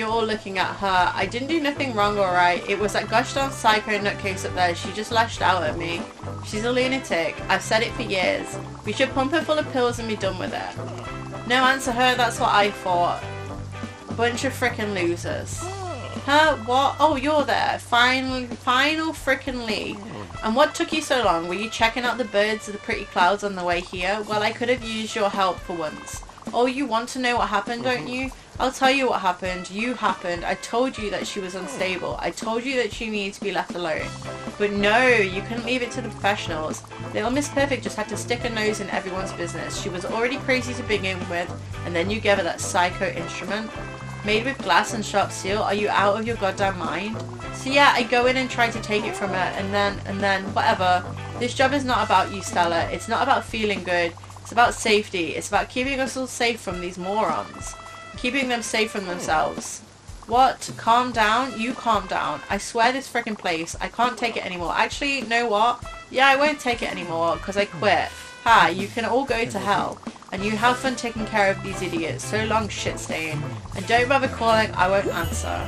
all looking at her? I didn't do nothing wrong, alright? It was that gosh darn psycho nutcase up there. She just lashed out at me. She's a lunatic. I've said it for years. We should pump her full of pills and be done with it. No answer her, that's what I thought. A bunch of frickin' losers. Huh? What? Oh, you're there. Final frickin' Lee. And what took you so long? Were you checking out the birds of the pretty clouds on the way here? Well, I could have used your help for once. Oh, you want to know what happened, don't you? I'll tell you what happened. You happened. I told you that she was unstable. I told you that she needed to be left alone. But no, you couldn't leave it to the professionals. Little Miss Perfect just had to stick her nose in everyone's business. She was already crazy to begin with, and then you gave her that psycho instrument. Made with glass and sharp steel? Are you out of your goddamn mind? So yeah, I go in and try to take it from her, and then, whatever. This job is not about you, Stella. It's not about feeling good. It's about safety. It's about keeping us all safe from these morons. Keeping them safe from themselves. What? Calm down? You calm down. I swear this freaking place, I can't take it anymore. Actually, you know what? Yeah, I won't take it anymore because I quit. Ha, you can all go to hell. And you have fun taking care of these idiots. So long, shit stain. And don't bother calling, I won't answer.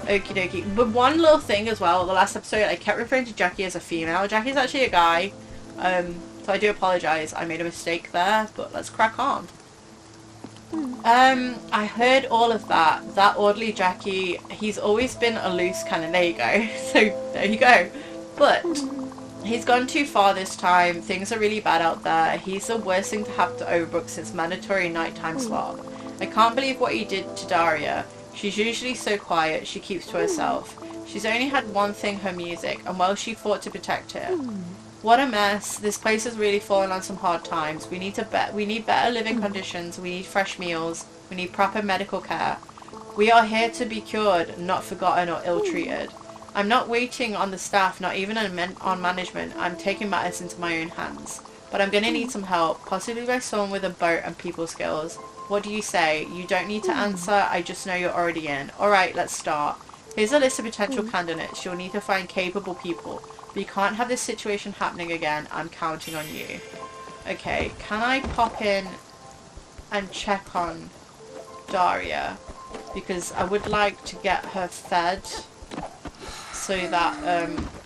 Okie dokie. But one little thing as well, the last episode, I kept referring to Jackie as a female. Jackie's actually a guy. So I do apologise. I made a mistake there, but let's crack on. I heard all of that. That orderly Jackie, he's always been a loose cannon. There you go. So, there you go. But he's gone too far this time. Things are really bad out there. He's the worst thing to have to overbook since mandatory nighttime slot. I can't believe what he did to Daria. She's usually so quiet. She keeps to herself. She's only had one thing, her music, and well, she fought to protect it. What a mess. This place has really fallen on some hard times. We need better living conditions. We need fresh meals. We need proper medical care. We are here to be cured, not forgotten or ill-treated. I'm not waiting on the staff, not even on management. I'm taking matters into my own hands. But I'm going to need some help, possibly by someone with a boat and people skills. What do you say? You don't need to answer. I just know you're already in. Alright, let's start. Here's a list of potential candidates. You'll need to find capable people. But you can't have this situation happening again. I'm counting on you. Okay, can I pop in and check on Daria? Because I would like to get her fed so that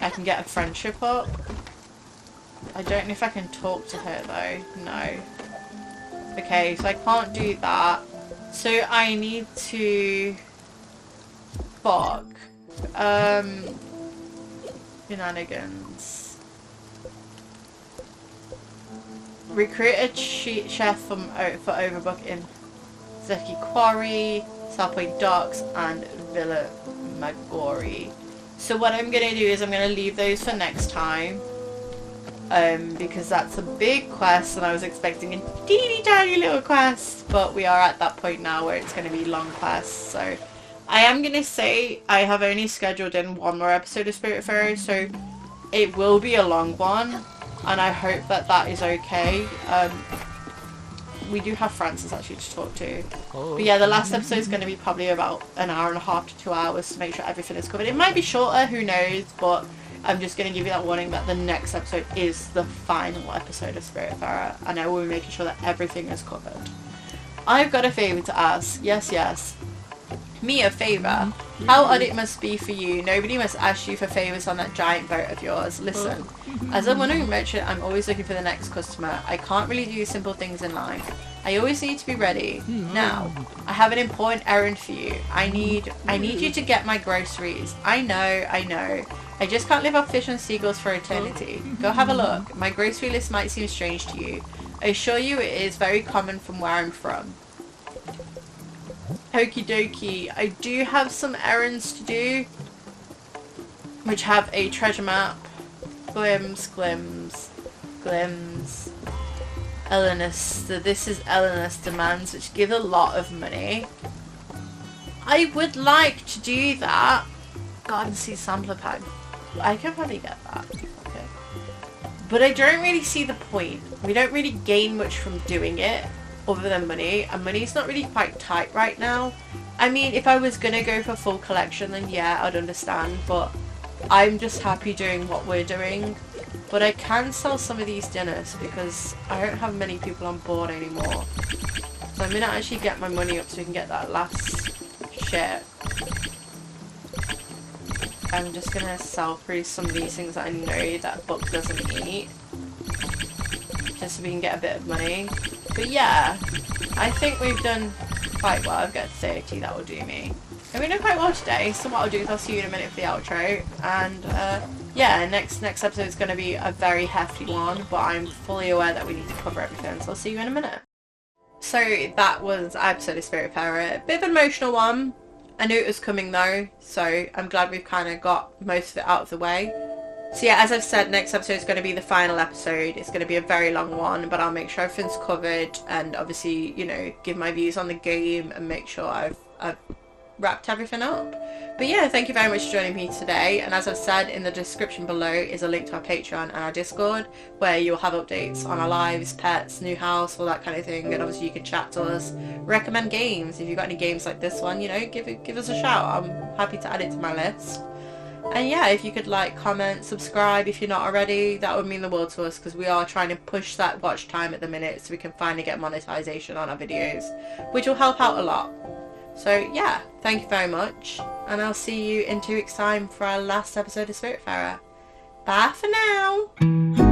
I can get a friendship up. I don't know if I can talk to her though. No. Okay, so I can't do that. So I need to... Fuck. Shenanigans. Recruit a chef for overbook in Zeki Quarry, Southpoint Docks, and Villa Magori. So what I'm going to do is I'm going to leave those for next time. Because that's a big quest and I was expecting a teeny tiny little quest. But we are at that point now where it's going to be long quests. So I am going to say I have only scheduled in one more episode of Spiritfarer. So it will be a long one. And I hope that that is okay. We do have Francis actually to talk to. But yeah, the last episode is going to be probably about an hour and a half to 2 hours to make sure everything is covered. It might be shorter, who knows, but I'm just going to give you that warning that the next episode is the final episode of Spiritfarer, and I will be making sure that everything is covered. I've got a favour to ask. Yes, yes. Me a favour. How odd it must be for you. Nobody must ask you for favours on that giant boat of yours. Listen, as a wandering merchant, I'm always looking for the next customer. I can't really do simple things in life. I always need to be ready. Now, I have an important errand for you. I need you to get my groceries. I know. I just can't live off fish and seagulls for eternity. Go have a look. My grocery list might seem strange to you. I assure you it is very common from where I'm from. Okie dokie. I do have some errands to do, which have a treasure map. Glims. Elena's. So this is Elena's demands, which give a lot of money. I would like to do that. Garden Seed Sampler Pack. I can probably get that. Okay. But I don't really see the point. We don't really gain much from doing it, other than money. And money's not really quite tight right now. I mean, if I was going to go for full collection, then yeah, I'd understand. But I'm just happy doing what we're doing. But I can sell some of these dinners because I don't have many people on board anymore. So I'm going to actually get my money up so we can get that last shit. I'm just going to sell through some of these things that I know that Book doesn't eat. Just so we can get a bit of money. But yeah, I think we've done quite well. I've got 30, that will do me. And we done quite well today, so what I'll do is I'll see you in a minute for the outro. And yeah, next episode is going to be a very hefty one, but I'm fully aware that we need to cover everything, so I'll see you in a minute. So that was our episode of Spiritfarer. A bit of an emotional one. I knew it was coming though, so I'm glad we've kind of got most of it out of the way. So yeah, as I've said, next episode is going to be the final episode. It's going to be a very long one, but I'll make sure everything's covered and obviously, you know, give my views on the game and make sure I've wrapped everything up. But yeah, thank you very much for joining me today, and as I've said, in the description below is a link to our Patreon and our Discord, where you'll have updates on our lives, pets, new house, all that kind of thing, and obviously you can chat to us, recommend games. If you've got any games like this one, you know, give us a shout. I'm happy to add it to my list. And yeah, if you could like, comment, subscribe if you're not already, that would mean the world to us, because we are trying to push that watch time at the minute so we can finally get monetization on our videos, which will help out a lot. So yeah, thank you very much, and I'll see you in 2 weeks' time for our last episode of Spiritfarer. Bye for now!